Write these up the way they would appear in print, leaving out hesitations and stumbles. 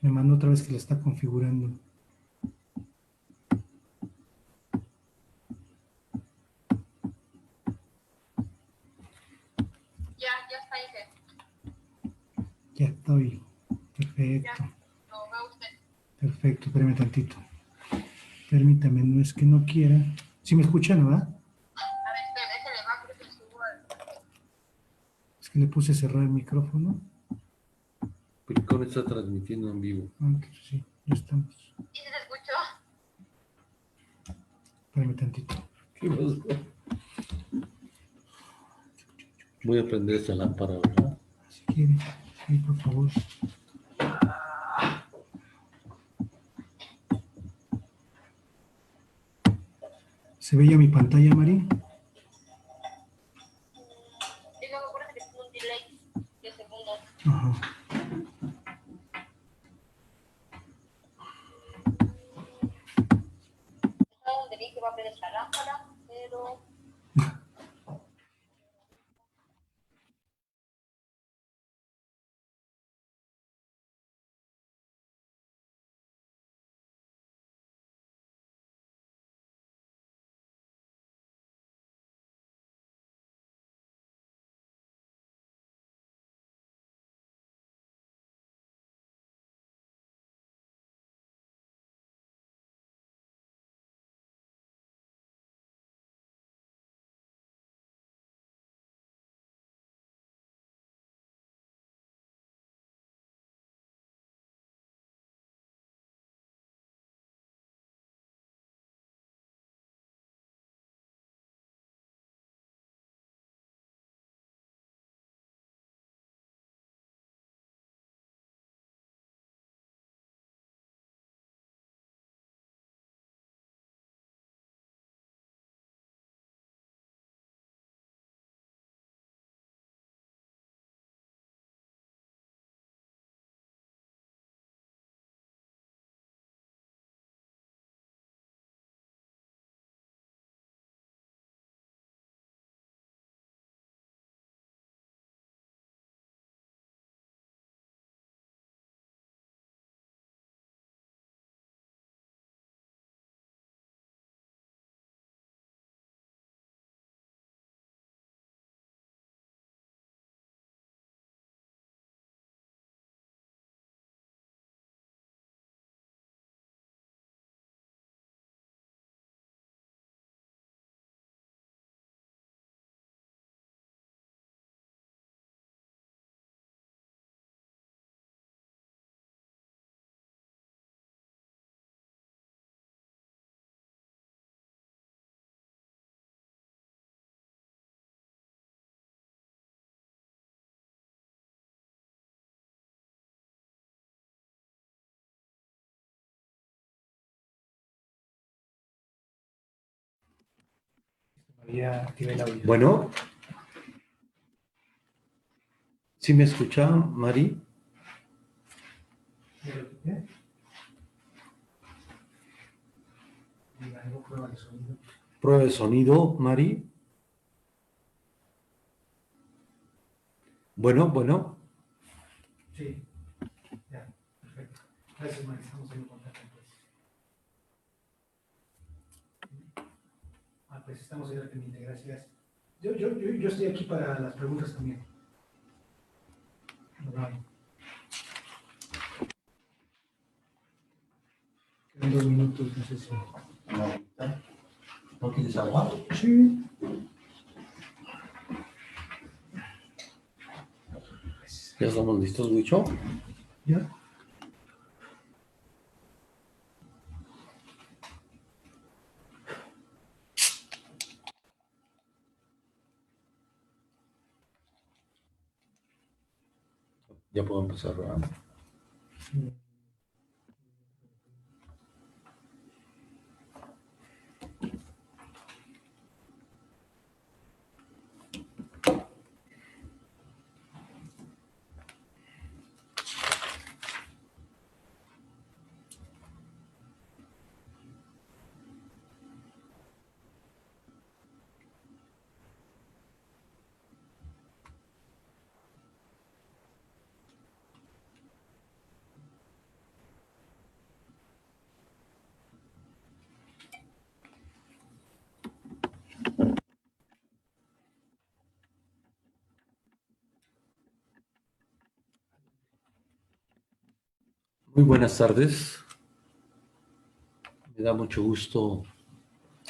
Me mandó otra vez que la está configurando. Ya está ahí. Ya estoy. Perfecto. Ya, lo ve usted. Perfecto, espérame tantito. Permítame, no es que no quiera. ¿Sí me escuchan, verdad? A ver, déjale va porque se subo. Es que le puse a cerrar el micrófono. Picón está transmitiendo en vivo. Aunque sí, ya estamos. ¿Y se escuchó? Espérame tantito. ¿Qué pasó? Voy a prender esta lámpara, ¿verdad? Si quiere, sí, por favor. ¿Se veía mi pantalla, Mari? Y luego acuérdate que tiene un delay de segundos. Ajá. Está donde vi que va a prender esta lámpara, pero... Ya activé el audio. Bueno. ¿Sí me escucha, Mari? Prueba de sonido. Prueba de sonido, Mari. Bueno. Sí, ya, perfecto. Gracias, Mari, estamos en contacto. Pues estamos ahí al pendiente, gracias. Yo estoy aquí para las preguntas también. Vale. Quedan 2 minutos, no sé si. ¿No quieres agua? Sí. ¿Ya estamos listos, Huicho? ¿Ya? Ya puedo empezar, ¿verdad? Sí. Muy buenas tardes. Me da mucho gusto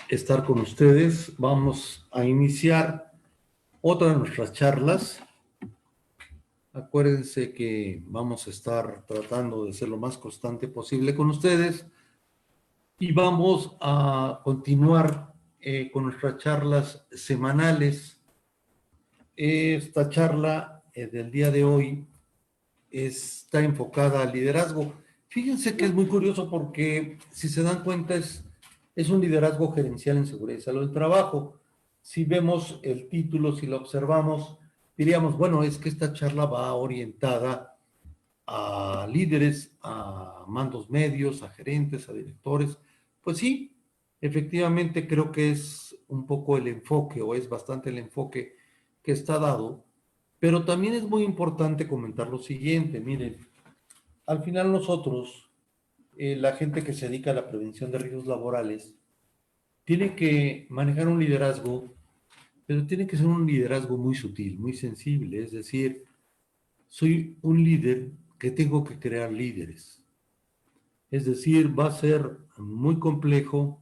estar con ustedes. Vamos a iniciar otra de nuestras charlas. Acuérdense que vamos a estar tratando de ser lo más constante posible con ustedes y vamos a continuar con nuestras charlas semanales. Esta charla del día de hoy está enfocada al liderazgo. Fíjense que es muy curioso porque, si se dan cuenta, es un liderazgo gerencial en seguridad y salud del trabajo. Si vemos el título, si lo observamos, diríamos, bueno, es que esta charla va orientada a líderes, a mandos medios, a gerentes, a directores. Pues sí, efectivamente creo que es un poco el enfoque, o es bastante el enfoque que está dado, pero también es muy importante comentar lo siguiente. Miren, al final nosotros, la gente que se dedica a la prevención de riesgos laborales, tiene que manejar un liderazgo, pero tiene que ser un liderazgo muy sutil, muy sensible. Es decir, soy un líder que tengo que crear líderes. Es decir, va a ser muy complejo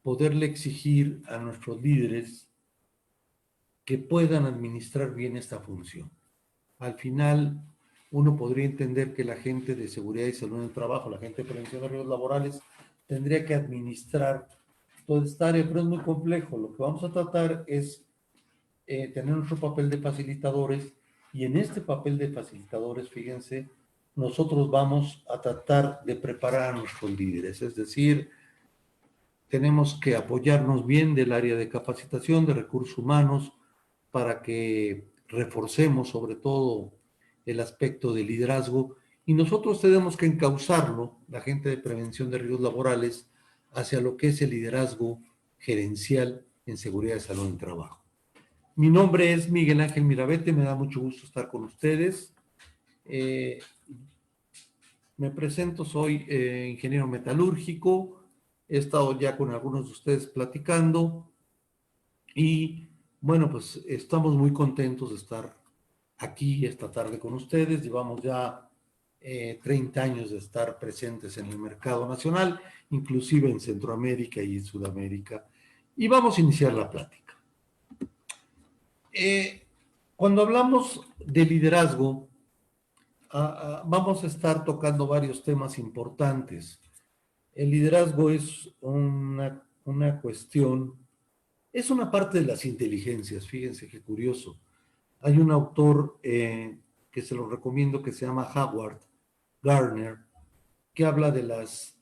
poderle exigir a nuestros líderes que puedan administrar bien esta función. Al final, uno podría entender que la gente de seguridad y salud en el trabajo, la gente de prevención de riesgos laborales, tendría que administrar toda esta área, pero es muy complejo. Lo que vamos a tratar es tener nuestro papel de facilitadores, y en este papel de facilitadores, fíjense, nosotros vamos a tratar de preparar a nuestros líderes, es decir, tenemos que apoyarnos bien del área de capacitación, de recursos humanos, para que reforcemos sobre todo el aspecto de liderazgo, y nosotros tenemos que encauzarlo, la gente de prevención de riesgos laborales, hacia lo que es el liderazgo gerencial en seguridad y salud en trabajo. Mi nombre es Miguel Ángel Mirabete, me da mucho gusto estar con ustedes. Me presento, soy ingeniero metalúrgico, he estado ya con algunos de ustedes platicando y bueno, pues estamos muy contentos de estar aquí esta tarde con ustedes. Llevamos ya 30 años de estar presentes en el mercado nacional, inclusive en Centroamérica y en Sudamérica, y vamos a iniciar la plática. Cuando hablamos de liderazgo, vamos a estar tocando varios temas importantes. El liderazgo es una cuestión, es una parte de las inteligencias. Fíjense qué curioso. Hay un autor que se lo recomiendo, que se llama Howard Gardner, que habla de las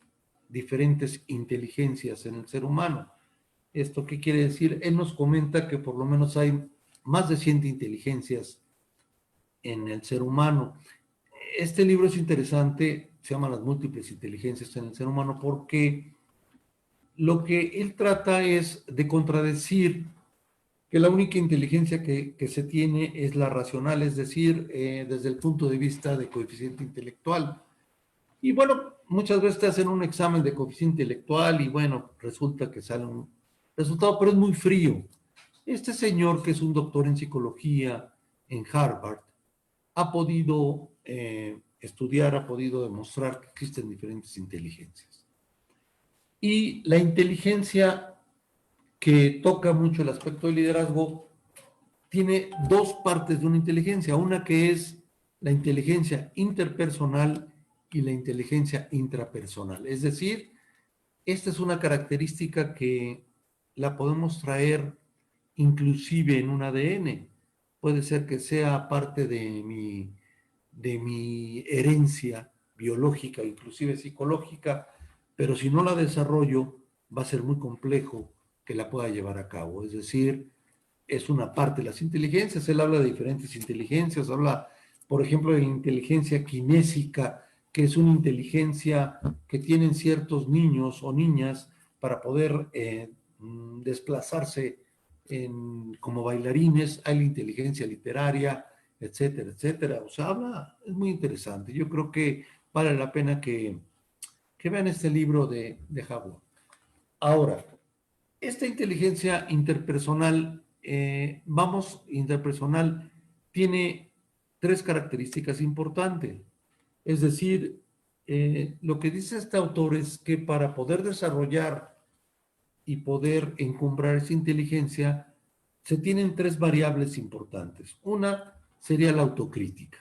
diferentes inteligencias en el ser humano. ¿Esto qué quiere decir? Él nos comenta que por lo menos hay más de 100 inteligencias en el ser humano. Este libro es interesante, se llama Las múltiples inteligencias en el ser humano, porque lo que él trata es de contradecir que la única inteligencia que se tiene es la racional, es decir, desde el punto de vista de coeficiente intelectual. Y bueno, muchas veces te hacen un examen de coeficiente intelectual y bueno, resulta que sale un resultado, pero es muy frío. Este señor, que es un doctor en psicología en Harvard, ha podido estudiar, ha podido demostrar que existen diferentes inteligencias. Y la inteligencia que toca mucho el aspecto del liderazgo tiene dos partes de una inteligencia, una que es la inteligencia interpersonal y la inteligencia intrapersonal. Es decir, esta es una característica que la podemos traer inclusive en un ADN. Puede ser que sea parte de mi herencia biológica, inclusive psicológica, pero si no la desarrollo, va a ser muy complejo que la pueda llevar a cabo. Es decir, es una parte de las inteligencias. Él habla de diferentes inteligencias, habla, por ejemplo, de inteligencia kinésica, que es una inteligencia que tienen ciertos niños o niñas para poder desplazarse como bailarines. Hay la inteligencia literaria, etcétera, etcétera. O sea, es muy interesante. Yo creo que vale la pena que vean este libro de Howard. Ahora, esta inteligencia interpersonal, tiene tres características importantes. Es decir, lo que dice este autor es que para poder desarrollar y poder encumbrar esa inteligencia, se tienen tres variables importantes. Una sería la autocrítica.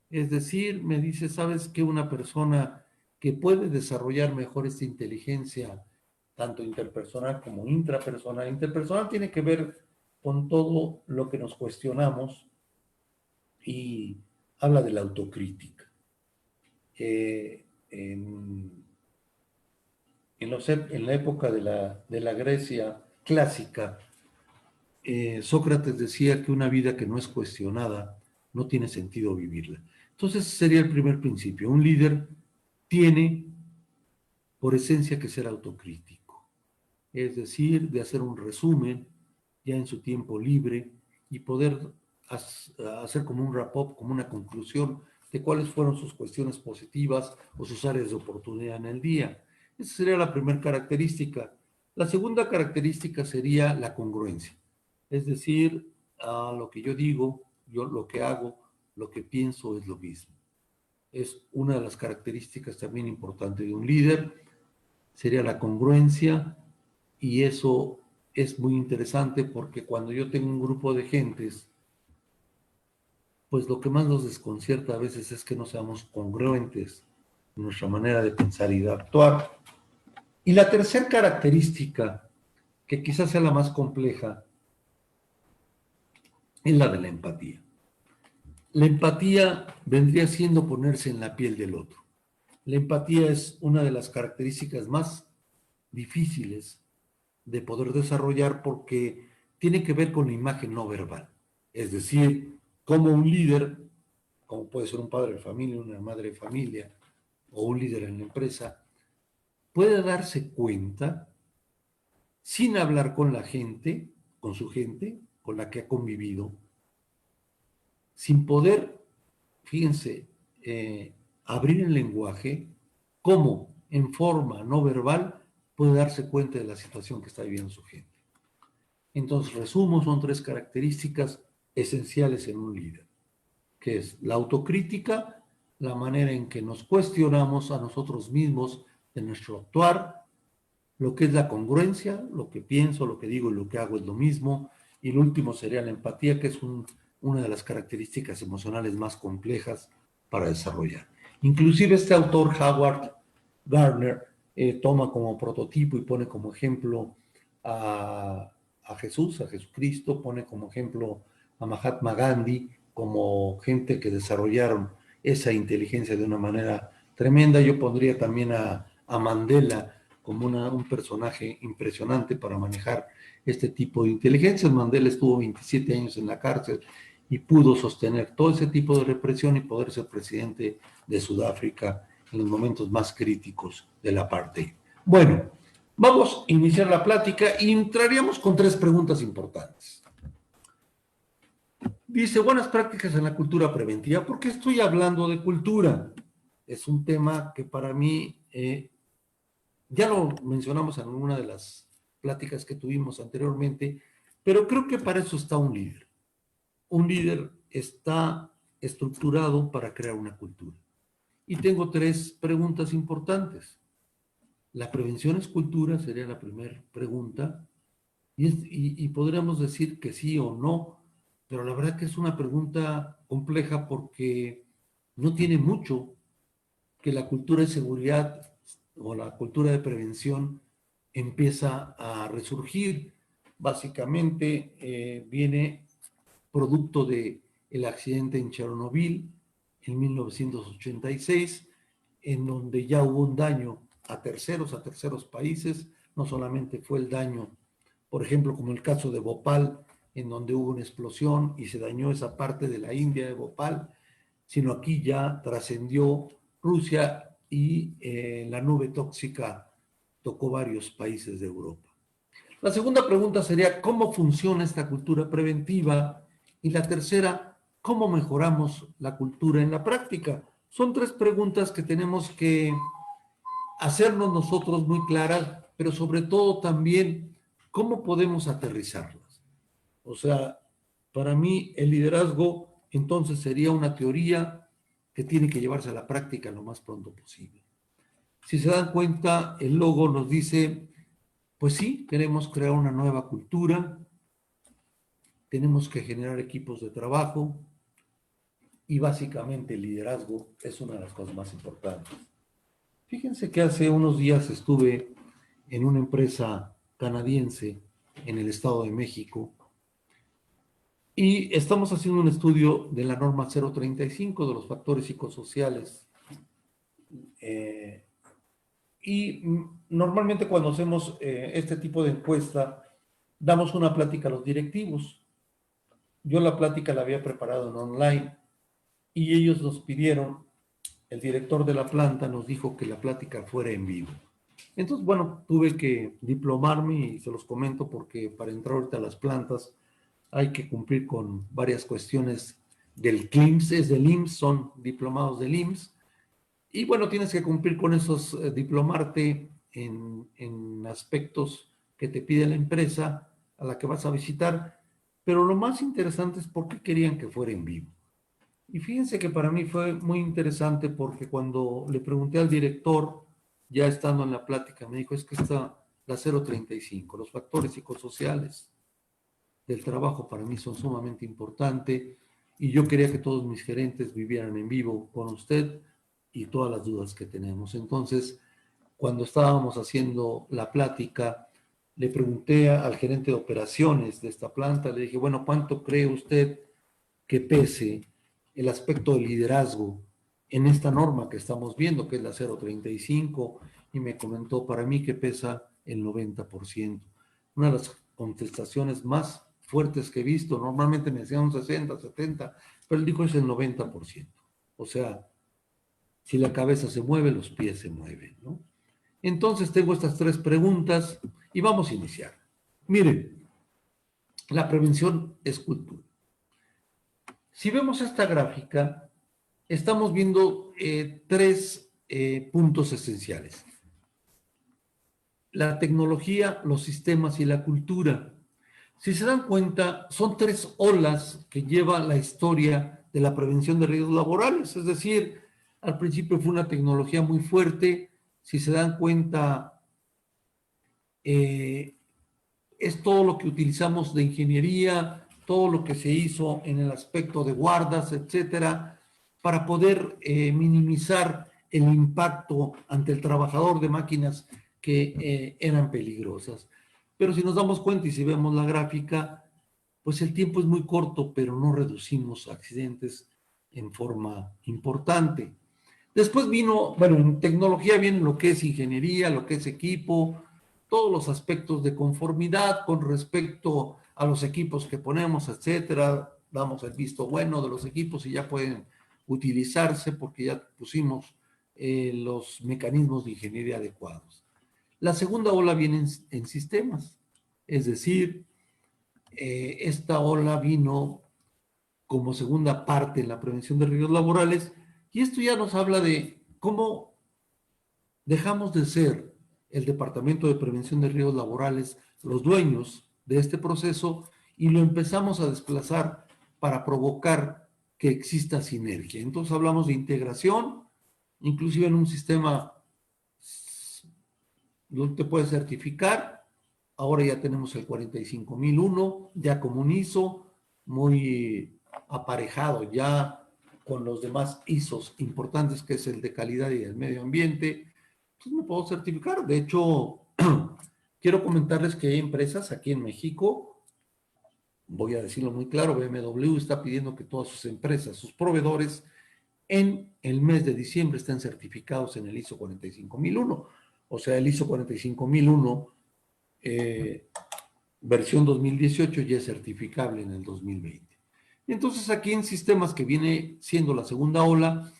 Es decir, me dice, ¿sabes qué? Una persona que puede desarrollar mejor esta inteligencia, tanto interpersonal como intrapersonal. Interpersonal tiene que ver con todo lo que nos cuestionamos y habla de la autocrítica. En la época de la Grecia clásica, Sócrates decía que una vida que no es cuestionada no tiene sentido vivirla. Entonces sería el primer principio. Un líder tiene por esencia que ser autocrítico, es decir, de hacer un resumen ya en su tiempo libre y poder hacer como un wrap-up, como una conclusión de cuáles fueron sus cuestiones positivas o sus áreas de oportunidad en el día. Esa sería la primera característica. La segunda característica sería la congruencia, es decir, a lo que yo digo, yo lo que hago, lo que pienso es lo mismo. Es una de las características también importantes de un líder, sería la congruencia, y eso es muy interesante porque cuando yo tengo un grupo de gentes, pues lo que más nos desconcierta a veces es que no seamos congruentes en nuestra manera de pensar y de actuar. Y la tercera característica, que quizás sea la más compleja, es la de la empatía. La empatía vendría siendo ponerse en la piel del otro. La empatía es una de las características más difíciles de poder desarrollar porque tiene que ver con la imagen no verbal. Es decir, como un líder, como puede ser un padre de familia, una madre de familia o un líder en la empresa, puede darse cuenta sin hablar con la gente, con su gente, con la que ha convivido, sin poder, fíjense, abrir el lenguaje, cómo en forma no verbal puede darse cuenta de la situación que está viviendo su gente. Entonces, resumo, son tres características esenciales en un líder, que es la autocrítica, la manera en que nos cuestionamos a nosotros mismos de nuestro actuar, lo que es la congruencia, lo que pienso, lo que digo y lo que hago es lo mismo, y lo último sería la empatía, que es una de las características emocionales más complejas para desarrollar. Inclusive este autor, Howard Gardner, toma como prototipo y pone como ejemplo a Jesús, a Jesucristo, pone como ejemplo a Mahatma Gandhi, como gente que desarrollaron esa inteligencia de una manera tremenda. Yo pondría también a Mandela como un personaje impresionante para manejar este tipo de inteligencias. Mandela estuvo 27 años en la cárcel y pudo sostener todo ese tipo de represión y poder ser presidente de Sudáfrica en los momentos más críticos de la apartheid. Bueno, vamos a iniciar la plática y entraríamos con tres preguntas importantes. Dice, buenas prácticas en la cultura preventiva. ¿Por qué estoy hablando de cultura? Es un tema que para mí, ya lo mencionamos en una de las pláticas que tuvimos anteriormente, pero creo que para eso está un líder. Un líder está estructurado para crear una cultura. Y tengo tres preguntas importantes. ¿La prevención es cultura? Sería la primera pregunta. Y podríamos decir que sí o no, pero la verdad que es una pregunta compleja porque no tiene mucho que la cultura de seguridad o la cultura de prevención empieza a resurgir. Básicamente viene producto del accidente en Chernobyl en 1986, en donde ya hubo un daño a terceros países. No solamente fue el daño, por ejemplo, como el caso de Bhopal, en donde hubo una explosión y se dañó esa parte de la India de Bhopal, sino aquí ya trascendió Rusia y la nube tóxica tocó varios países de Europa. La segunda pregunta sería, ¿cómo funciona esta cultura preventiva? Y la tercera, ¿cómo mejoramos la cultura en la práctica? Son tres preguntas que tenemos que hacernos nosotros muy claras, pero sobre todo también, ¿cómo podemos aterrizarlas? O sea, para mí el liderazgo entonces sería una teoría, que tiene que llevarse a la práctica lo más pronto posible. Si se dan cuenta, el logo nos dice, pues sí, queremos crear una nueva cultura, tenemos que generar equipos de trabajo y básicamente el liderazgo es una de las cosas más importantes. Fíjense que hace unos días estuve en una empresa canadiense en el Estado de México y estamos haciendo un estudio de la norma 035 de los factores psicosociales. Y normalmente cuando hacemos este tipo de encuesta, damos una plática a los directivos. Yo la plática la había preparado en online y ellos nos pidieron, el director de la planta nos dijo que la plática fuera en vivo. Entonces, bueno, tuve que diplomarme y se los comento porque para entrar ahorita a las plantas hay que cumplir con varias cuestiones del CLIMS, es del IMSS, son diplomados del IMSS. Y bueno, tienes que cumplir con esos, diplomarte en aspectos que te pide la empresa a la que vas a visitar. Pero lo más interesante es por qué querían que fuera en vivo. Y fíjense que para mí fue muy interesante porque cuando le pregunté al director, ya estando en la plática, me dijo, es que está la 035, los factores psicosociales del trabajo para mí son sumamente importantes y yo quería que todos mis gerentes vivieran en vivo con usted y todas las dudas que tenemos. Entonces, cuando estábamos haciendo la plática, le pregunté al gerente de operaciones de esta planta, le dije, bueno, ¿cuánto cree usted que pese el aspecto de liderazgo en esta norma que estamos viendo, que es la 035? Y me comentó, para mí que pesa el 90%. Una de las contestaciones más fuertes que he visto, normalmente me decían un 60, 70, pero él dijo es el 90%. O sea, si la cabeza se mueve, los pies se mueven, ¿no? Entonces tengo estas tres preguntas y vamos a iniciar. Miren, la prevención es cultura. Si vemos esta gráfica, estamos viendo tres puntos esenciales. La tecnología, los sistemas y la cultura. Si se dan cuenta, son tres olas que lleva la historia de la prevención de riesgos laborales. Es decir, al principio fue una tecnología muy fuerte. Si se dan cuenta, es todo lo que utilizamos de ingeniería, todo lo que se hizo en el aspecto de guardas, etcétera, para poder minimizar el impacto ante el trabajador de máquinas que eran peligrosas. Pero si nos damos cuenta y si vemos la gráfica, pues el tiempo es muy corto, pero no reducimos accidentes en forma importante. Después vino, bueno, en tecnología viene lo que es ingeniería, lo que es equipo, todos los aspectos de conformidad con respecto a los equipos que ponemos, etcétera. Damos el visto bueno de los equipos y ya pueden utilizarse porque ya pusimos los mecanismos de ingeniería adecuados. La segunda ola viene en sistemas, es decir, esta ola vino como segunda parte en la prevención de riesgos laborales y esto ya nos habla de cómo dejamos de ser el Departamento de Prevención de Riesgos Laborales los dueños de este proceso y lo empezamos a desplazar para provocar que exista sinergia. Entonces hablamos de integración, inclusive en un sistema donde te puedes certificar. Ahora ya tenemos el 45001, ya como un ISO, muy aparejado ya con los demás ISOs importantes, que es el de calidad y el medio ambiente. Entonces me puedo certificar. De hecho, quiero comentarles que hay empresas aquí en México, voy a decirlo muy claro, BMW está pidiendo que todas sus empresas, sus proveedores, en el mes de diciembre estén certificados en el ISO 45001. O sea, el ISO 45001, versión 2018, ya es certificable en el 2020. Entonces aquí en sistemas, que viene siendo la segunda ola,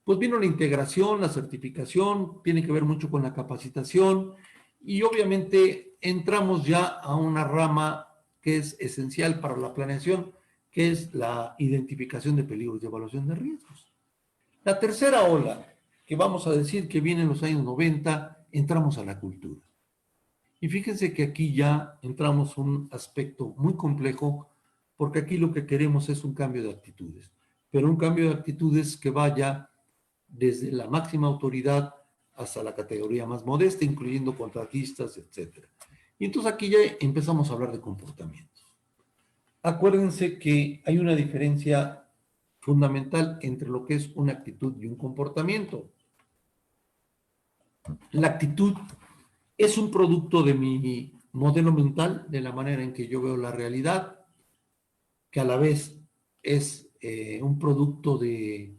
pues vino la integración, la certificación, tiene que ver mucho con la capacitación y obviamente entramos ya a una rama que es esencial para la planeación, que es la identificación de peligros y evaluación de riesgos. La tercera ola, que vamos a decir que viene en los años 90, entramos a la cultura. Y fíjense que aquí ya entramos a un aspecto muy complejo, porque aquí lo que queremos es un cambio de actitudes. pero un cambio de actitudes que vaya desde la máxima autoridad hasta la categoría más modesta, incluyendo contratistas, etc. Y entonces aquí ya empezamos a hablar de comportamientos. Acuérdense que hay una diferencia fundamental entre lo que es una actitud y un comportamiento. La actitud es un producto de mi modelo mental, de la manera en que yo veo la realidad, que a la vez es un producto de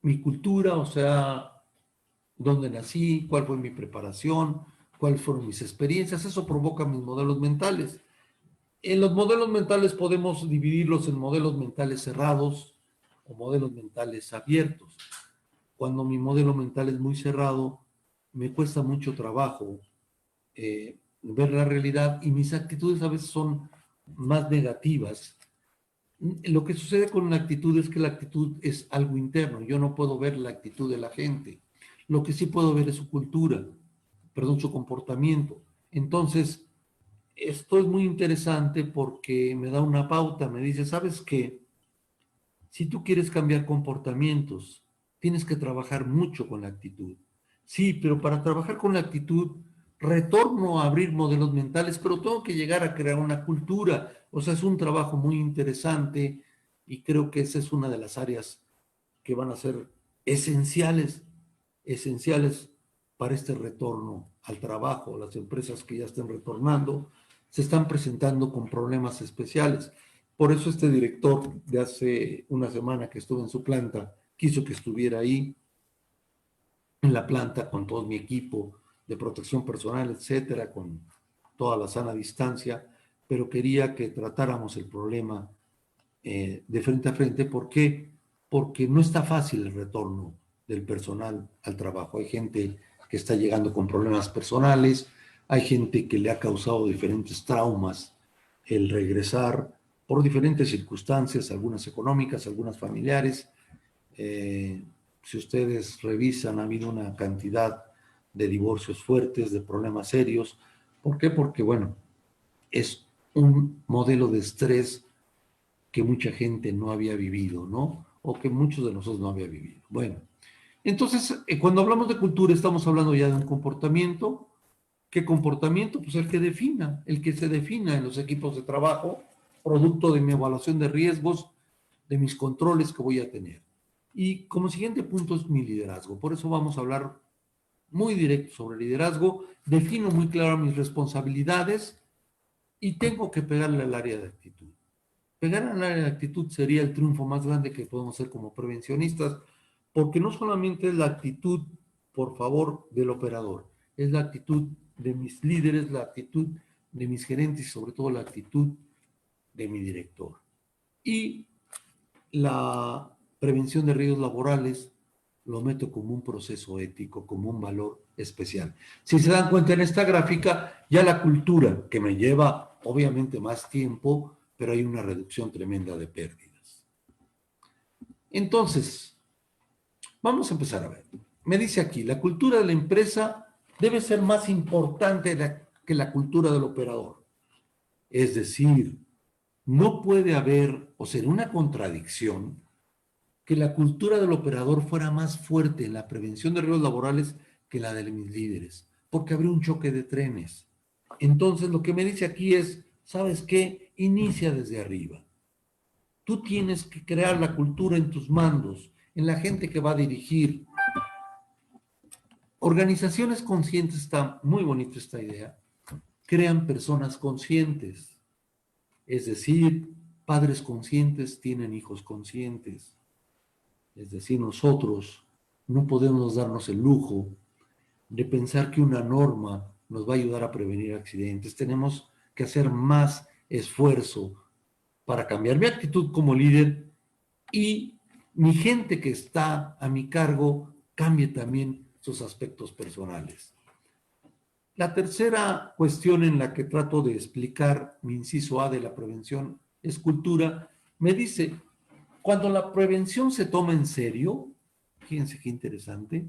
mi cultura, o sea, dónde nací, cuál fue mi preparación, cuáles fueron mis experiencias. Eso provoca mis modelos mentales. En los modelos mentales podemos dividirlos en modelos mentales cerrados o modelos mentales abiertos. Cuando mi modelo mental es muy cerrado, me cuesta mucho trabajo ver la realidad y mis actitudes a veces son más negativas. Lo que sucede con la actitud es que la actitud es algo interno. Yo no puedo ver la actitud de la gente. Lo que sí puedo ver es su cultura, perdón, su comportamiento. Entonces, esto es muy interesante porque me da una pauta, me dice, ¿sabes qué? Si tú quieres cambiar comportamientos, tienes que trabajar mucho con la actitud. Sí, pero para trabajar con la actitud, retorno a abrir modelos mentales, pero tengo que llegar a crear una cultura. O sea, es un trabajo muy interesante y creo que esa es una de las áreas que van a ser esenciales, esenciales para este retorno al trabajo. Las empresas que ya estén retornando se están presentando con problemas especiales. Por eso este director de hace una semana que estuve en su planta quiso que estuviera ahí en la planta con todo mi equipo de protección personal, etcétera, con toda la sana distancia, pero quería que tratáramos el problema de frente a frente. ¿Por qué? Porque no está fácil el retorno del personal al trabajo. Hay gente que está llegando con problemas personales, hay gente que le ha causado diferentes traumas el regresar por diferentes circunstancias, algunas económicas, algunas familiares. Si ustedes revisan, ha habido una cantidad de divorcios fuertes, de problemas serios. ¿Por qué? Porque, bueno, es un modelo de estrés que mucha gente no había vivido, ¿no? O que muchos de nosotros no había vivido. Bueno, entonces, cuando hablamos de cultura, estamos hablando ya de un comportamiento. ¿Qué comportamiento? Pues el que se defina en los equipos de trabajo, producto de mi evaluación de riesgos, de mis controles que voy a tener. Y como siguiente punto es mi liderazgo. Por eso vamos a hablar muy directo sobre liderazgo. Defino muy claro mis responsabilidades y tengo que pegarle al área de actitud. Pegar al área de actitud sería el triunfo más grande que podemos hacer como prevencionistas, porque no solamente es la actitud, por favor, del operador, es la actitud de mis líderes, la actitud de mis gerentes y sobre todo la actitud de mi director. Y la prevención de riesgos laborales lo meto como un proceso ético, como un valor especial. Si se dan cuenta en esta gráfica, ya la cultura, que me lleva obviamente más tiempo, pero hay una reducción tremenda de pérdidas. Entonces, vamos a empezar a ver. Me dice aquí, la cultura de la empresa debe ser más importante que la cultura del operador. Es decir, no puede haber, o ser una contradicción, que la cultura del operador fuera más fuerte en la prevención de riesgos laborales que la de mis líderes, porque habría un choque de trenes. Entonces, lo que me dice aquí es, ¿sabes qué? Inicia desde arriba. Tú tienes que crear la cultura en tus mandos, en la gente que va a dirigir. Organizaciones conscientes, está muy bonita esta idea, crean personas conscientes. Es decir, padres conscientes tienen hijos conscientes. Es decir, nosotros no podemos darnos el lujo de pensar que una norma nos va a ayudar a prevenir accidentes. Tenemos que hacer más esfuerzo para cambiar mi actitud como líder y mi gente que está a mi cargo cambie también sus aspectos personales. La tercera cuestión en la que trato de explicar mi inciso A de la prevención es cultura. Me dice, cuando la prevención se toma en serio, fíjense qué interesante,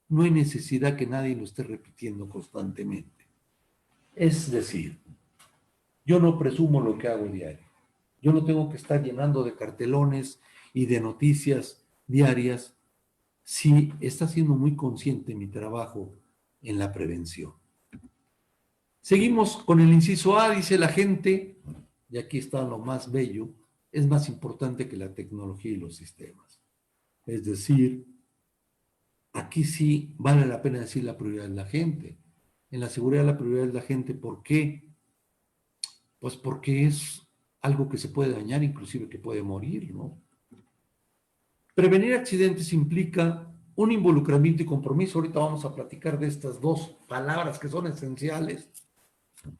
no hay necesidad que nadie lo esté repitiendo constantemente. Es decir, yo no presumo lo que hago diario. Yo no tengo que estar llenando de cartelones y de noticias diarias si está siendo muy consciente mi trabajo en la prevención. Seguimos con el inciso A, dice la gente, y aquí está lo más bello, es más importante que la tecnología y los sistemas. Es decir, aquí sí vale la pena decir la prioridad de la gente. En la seguridad la prioridad es la gente, ¿por qué? Pues porque es algo que se puede dañar, inclusive que puede morir, ¿no? Prevenir accidentes implica un involucramiento y compromiso. Ahorita vamos a platicar de estas dos palabras que son esenciales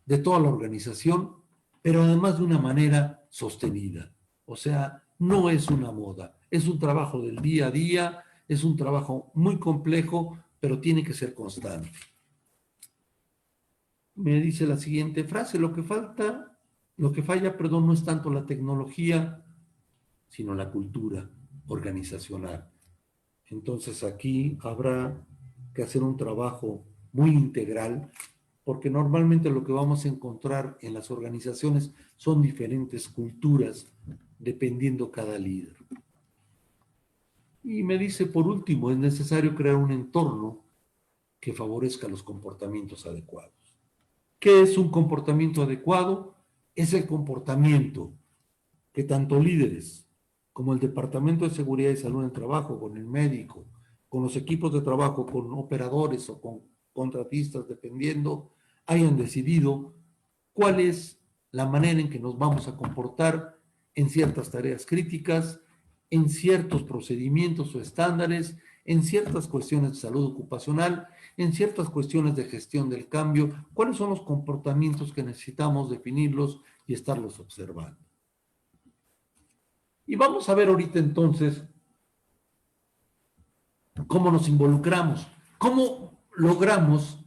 de toda la organización, pero además de una manera sostenida. O sea, no es una moda, es un trabajo del día a día, es un trabajo muy complejo, pero tiene que ser constante. Me dice la siguiente frase, lo que falla, no es tanto la tecnología, sino la cultura organizacional. Entonces aquí habrá que hacer un trabajo muy integral, porque normalmente lo que vamos a encontrar en las organizaciones son diferentes culturas, dependiendo cada líder. Y me dice, por último, es necesario crear un entorno que favorezca los comportamientos adecuados. ¿Qué es un comportamiento adecuado? Es el comportamiento que tanto líderes como el Departamento de Seguridad y Salud en el Trabajo, con el médico, con los equipos de trabajo, con operadores o con contratistas, dependiendo, hayan decidido cuál es la manera en que nos vamos a comportar en ciertas tareas críticas, en ciertos procedimientos o estándares, en ciertas cuestiones de salud ocupacional, en ciertas cuestiones de gestión del cambio, cuáles son los comportamientos que necesitamos definirlos y estarlos observando. Y vamos a ver ahorita entonces cómo nos involucramos, cómo logramos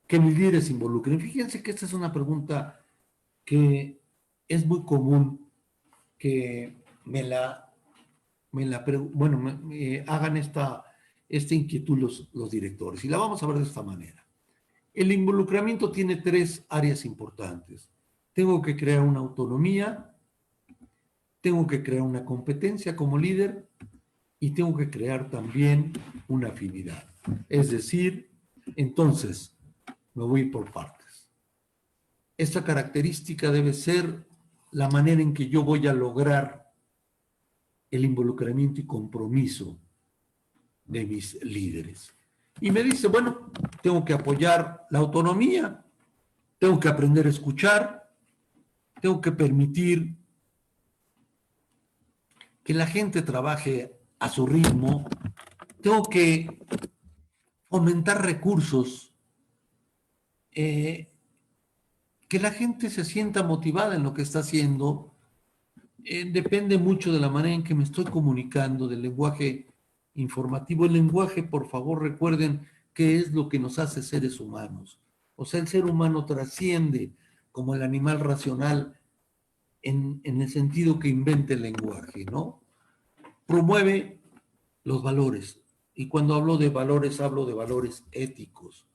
que mis líderes se involucren. Fíjense que esta es una pregunta que es muy común que me hagan esta inquietud los directores. Y la vamos a ver de esta manera. El involucramiento tiene tres áreas importantes. Tengo que crear una autonomía, tengo que crear una competencia como líder y tengo que crear también una afinidad. Es decir, entonces, me voy por partes. Esta característica debe ser la manera en que yo voy a lograr el involucramiento y compromiso de mis líderes. Y me dice, bueno, tengo que apoyar la autonomía, tengo que aprender a escuchar, tengo que permitir que la gente trabaje a su ritmo, tengo que aumentar recursos, que la gente se sienta motivada en lo que está haciendo. Depende mucho de la manera en que me estoy comunicando, del lenguaje informativo. El lenguaje, por favor, recuerden que es lo que nos hace seres humanos. O sea, el ser humano trasciende como el animal racional en el sentido que inventa el lenguaje, ¿no? Promueve los valores. Y cuando hablo de valores éticos.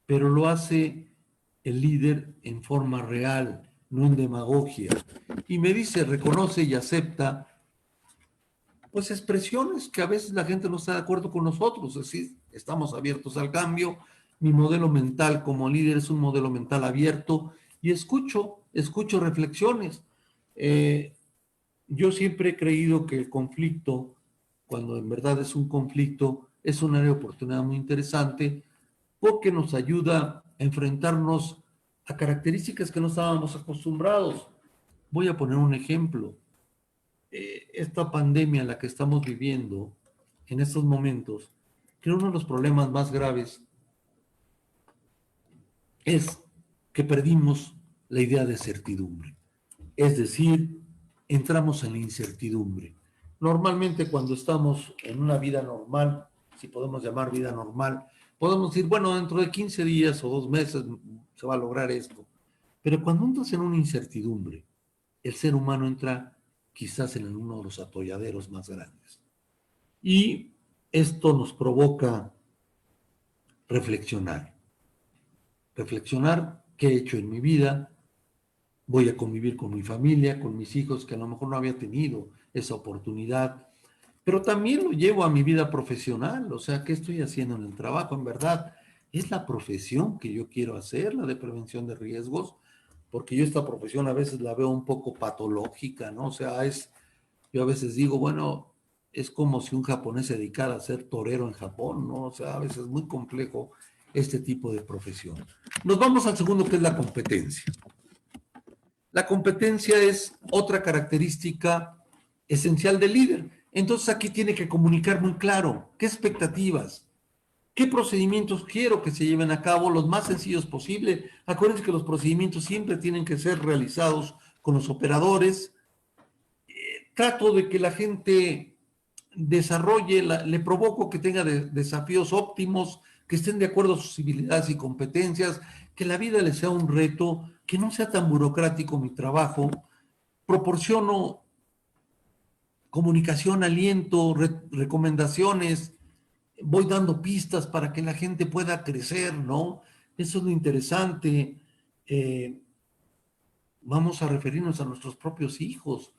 Pero lo hace el líder en forma real, no en demagogia. Y me dice, reconoce y acepta, pues expresiones que a veces la gente no está de acuerdo con nosotros, es decir, estamos abiertos al cambio. Mi modelo mental como líder es un modelo mental abierto y escucho reflexiones. Yo siempre he creído que el conflicto, cuando en verdad es un conflicto, es un área de oportunidad muy interesante porque nos ayuda a enfrentarnos a características que no estábamos acostumbrados. Voy a poner un ejemplo. Esta pandemia en la que estamos viviendo en estos momentos, creo uno de los problemas más graves es que perdimos la idea de certidumbre. Es decir, entramos en la incertidumbre. Normalmente cuando estamos en una vida normal, si podemos llamar vida normal, podemos decir, bueno, dentro de 15 días o 2 meses se va a lograr esto. Pero cuando entras en una incertidumbre, el ser humano entra quizás en uno de los atolladeros más grandes. Y esto nos provoca reflexionar. Reflexionar qué he hecho en mi vida, voy a convivir con mi familia, con mis hijos, que a lo mejor no había tenido esa oportunidad, pero también lo llevo a mi vida profesional, o sea, ¿qué estoy haciendo en el trabajo? En verdad, es la profesión que yo quiero hacer, la de prevención de riesgos, porque yo esta profesión a veces la veo un poco patológica, ¿no? O sea, yo a veces digo, bueno, es como si un japonés se dedicara a ser torero en Japón, ¿no? O sea, a veces es muy complejo este tipo de profesión. Nos vamos al segundo, que es la competencia. La competencia es otra característica esencial del líder. Entonces aquí tiene que comunicar muy claro qué expectativas, qué procedimientos quiero que se lleven a cabo, los más sencillos posible. Acuérdense que los procedimientos siempre tienen que ser realizados con los operadores. Trato de que la gente desarrolle, le provoco que tenga desafíos óptimos, que estén de acuerdo a sus habilidades y competencias, que la vida les sea un reto, que no sea tan burocrático mi trabajo. Proporciono comunicación, aliento, recomendaciones, voy dando pistas para que la gente pueda crecer, ¿no? Eso es lo interesante. Eh, Vamos a referirnos a nuestros propios hijos.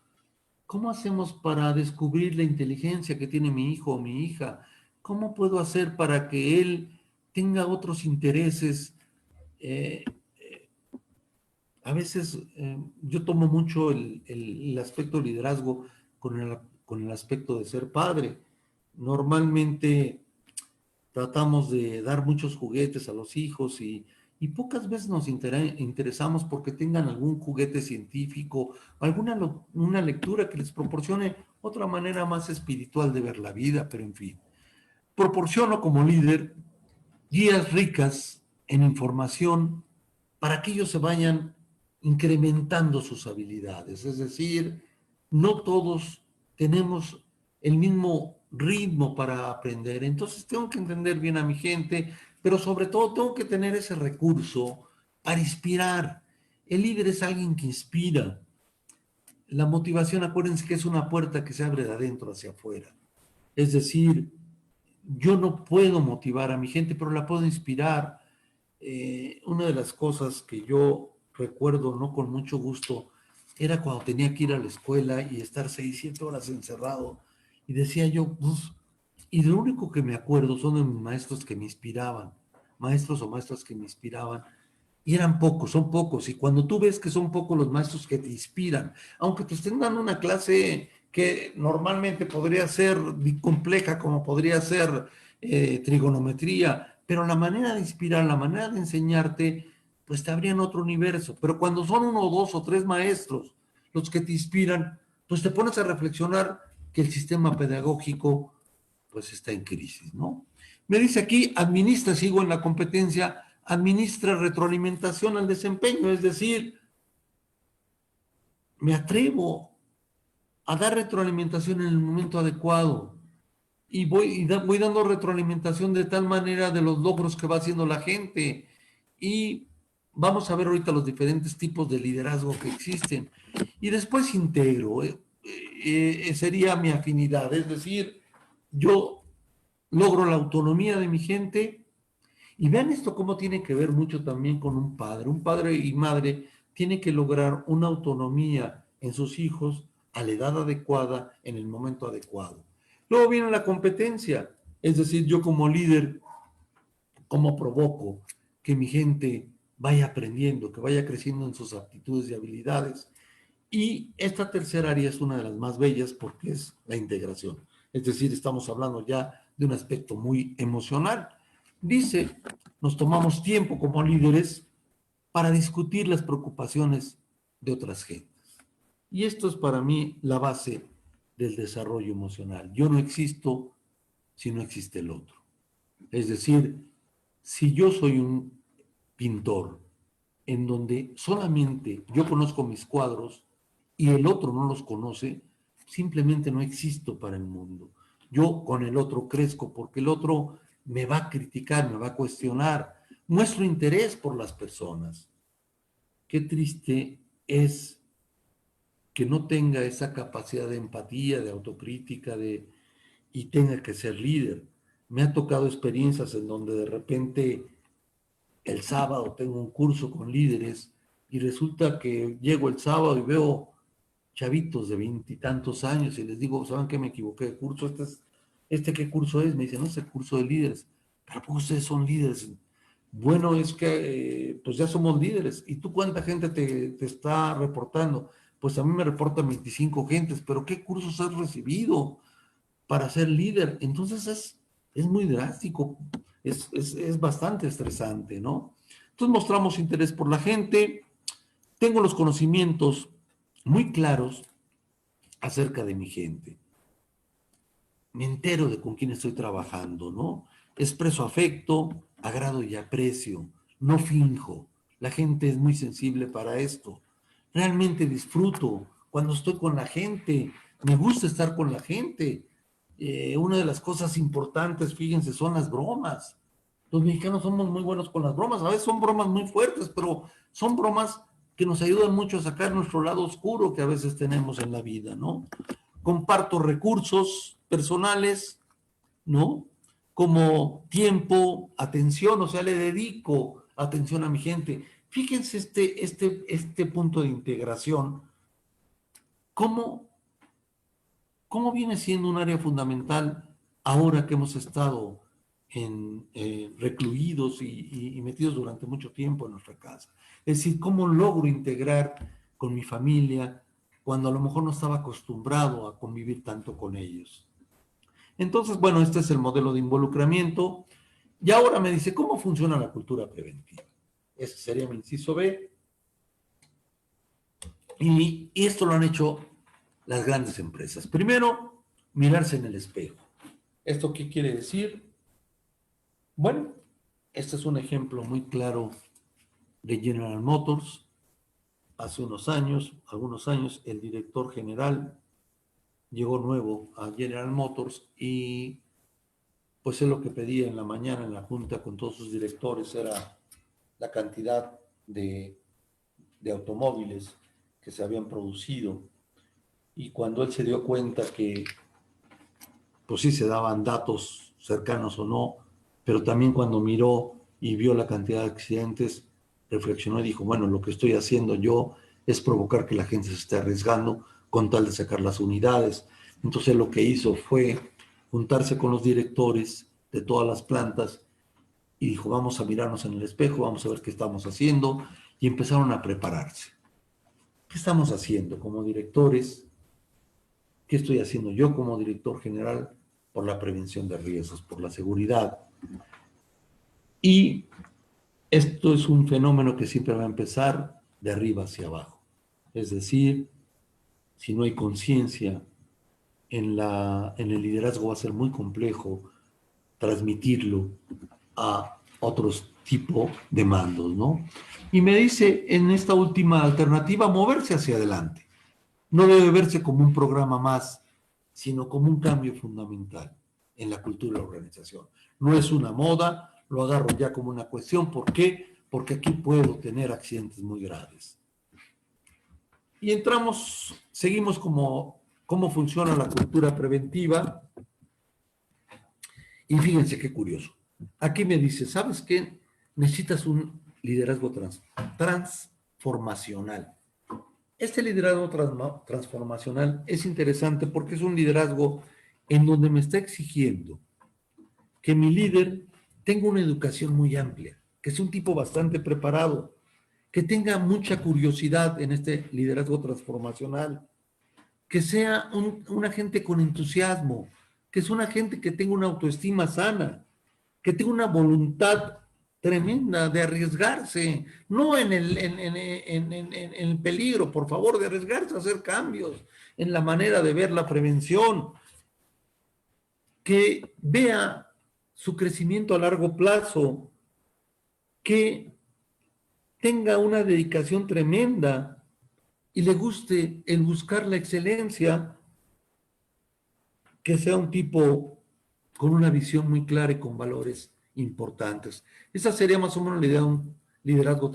¿Cómo hacemos para descubrir la inteligencia que tiene mi hijo o mi hija? ¿Cómo puedo hacer para que él tenga otros intereses? Eh, a veces yo tomo mucho el aspecto de liderazgo con el aspecto de ser padre. Normalmente tratamos de dar muchos juguetes a los hijos y pocas veces nos interesamos porque tengan algún juguete científico, una lectura que les proporcione otra manera más espiritual de ver la vida, pero en fin. Proporciono como líder guías ricas en información para que ellos se vayan incrementando sus habilidades. Es decir, no todos tenemos el mismo ritmo para aprender. Entonces tengo que entender bien a mi gente, pero sobre todo tengo que tener ese recurso para inspirar. El líder es alguien que inspira. La motivación, acuérdense que es una puerta que se abre de adentro hacia afuera. Es decir, yo no puedo motivar a mi gente, pero la puedo inspirar. Una de las cosas que yo recuerdo, no con mucho gusto, era cuando tenía que ir a la escuela y estar 6, 7 horas encerrado. Y decía yo, pues, y lo único que me acuerdo son de mis maestros que me inspiraban, maestros o maestras que me inspiraban. Y eran pocos, son pocos. Y cuando tú ves que son pocos los maestros que te inspiran, aunque te estén dando una clase que normalmente podría ser compleja, como podría ser trigonometría, pero la manera de inspirar, la manera de enseñarte, pues te abrían otro universo. Pero cuando son 1, 2 o 3 maestros los que te inspiran, pues te pones a reflexionar que el sistema pedagógico pues está en crisis, ¿no? Me dice aquí, administra, sigo en la competencia, administra retroalimentación al desempeño, es decir, me atrevo a dar retroalimentación en el momento adecuado y voy dando retroalimentación de tal manera de los logros que va haciendo la gente y vamos a ver ahorita los diferentes tipos de liderazgo que existen y después integro, sería mi afinidad, es decir, yo logro la autonomía de mi gente. Y vean esto cómo tiene que ver mucho también con un padre. Un padre y madre tiene que lograr una autonomía en sus hijos a la edad adecuada, en el momento adecuado. Luego viene la competencia, es decir, yo como líder, ¿cómo provoco que mi gente vaya aprendiendo, que vaya creciendo en sus aptitudes y habilidades? Y esta tercera área es una de las más bellas porque es la integración. Es decir, estamos hablando ya de un aspecto muy emocional. Dice, nos tomamos tiempo como líderes para discutir las preocupaciones de otras gentes. Y esto es para mí la base del desarrollo emocional. Yo no existo si no existe el otro. Es decir, si yo soy un pintor en donde solamente yo conozco mis cuadros y el otro no los conoce, simplemente no existo para el mundo. Yo con el otro crezco porque el otro me va a criticar, me va a cuestionar. Muestro interés por las personas. Qué triste es que no tenga esa capacidad de empatía, de autocrítica, y tenga que ser líder. Me ha tocado experiencias en donde de repente el sábado tengo un curso con líderes y resulta que llego el sábado y veo chavitos de 20 y tantos años y les digo, ¿saben qué? Me equivoqué de curso. ¿Qué curso es? Me dicen, no, es el curso de líderes. ¿Pero por qué ustedes son líderes? Bueno, es que pues ya somos líderes. ¿Y tú cuánta gente te está reportando? Pues a mí me reportan 25 gentes, pero ¿qué cursos has recibido para ser líder? Entonces es muy drástico, es bastante estresante, ¿no? Entonces mostramos interés por la gente, tengo los conocimientos muy claros acerca de mi gente. Me entero de con quién estoy trabajando, ¿no? Expreso afecto, agrado y aprecio, no finjo. La gente es muy sensible para esto. Realmente disfruto cuando estoy con la gente, me gusta estar con la gente. Una de las cosas importantes, fíjense, son las bromas. Los mexicanos somos muy buenos con las bromas, a veces son bromas muy fuertes, pero son bromas que nos ayudan mucho a sacar nuestro lado oscuro que a veces tenemos en la vida, ¿no? Comparto recursos personales, ¿no? Como tiempo, atención, o sea, le dedico atención a mi gente. Fíjense este punto de integración, ¿cómo viene siendo un área fundamental ahora que hemos estado recluidos y metidos durante mucho tiempo en nuestra casa? Es decir, ¿cómo logro integrar con mi familia cuando a lo mejor no estaba acostumbrado a convivir tanto con ellos? Entonces, bueno, este es el modelo de involucramiento. Y ahora me dice, ¿cómo funciona la cultura preventiva? Ese sería mi inciso B. Y esto lo han hecho las grandes empresas. Primero, mirarse en el espejo. ¿Esto qué quiere decir? Bueno, este es un ejemplo muy claro de General Motors. Hace algunos años, el director general llegó nuevo a General Motors y pues él lo que pedía en la mañana en la junta con todos sus directores era la cantidad de automóviles que se habían producido. Y cuando él se dio cuenta que pues sí se daban datos cercanos o no, pero también cuando miró y vio la cantidad de accidentes, reflexionó y dijo, bueno, lo que estoy haciendo yo es provocar que la gente se esté arriesgando con tal de sacar las unidades. Entonces lo que hizo fue juntarse con los directores de todas las plantas y dijo, vamos a mirarnos en el espejo, vamos a ver qué estamos haciendo, y empezaron a prepararse. ¿Qué estamos haciendo como directores? ¿Qué estoy haciendo yo como director general por la prevención de riesgos, por la seguridad? Y esto es un fenómeno que siempre va a empezar de arriba hacia abajo. Es decir, si no hay conciencia en el liderazgo, va a ser muy complejo transmitirlo a otros tipos de mandos, ¿no? Y me dice en esta última alternativa, moverse hacia adelante. No debe verse como un programa más, sino como un cambio fundamental en la cultura de la organización. No es una moda, lo agarro ya como una cuestión. ¿Por qué? Porque aquí puedo tener accidentes muy graves. Y seguimos cómo funciona la cultura preventiva. Y fíjense qué curioso. Aquí me dice, ¿sabes qué? Necesitas un liderazgo transformacional. Este liderazgo transformacional es interesante porque es un liderazgo en donde me está exigiendo que mi líder tenga una educación muy amplia, que sea un tipo bastante preparado, que tenga mucha curiosidad en este liderazgo transformacional, que sea una gente con entusiasmo, que es una gente que tenga una autoestima sana, que tenga una voluntad tremenda de arriesgarse, no en el peligro, por favor, de arriesgarse a hacer cambios en la manera de ver la prevención, que vea su crecimiento a largo plazo, que tenga una dedicación tremenda y le guste el buscar la excelencia, que sea un tipo con una visión muy clara y con valores importantes. Esa sería más o menos la idea de un liderazgo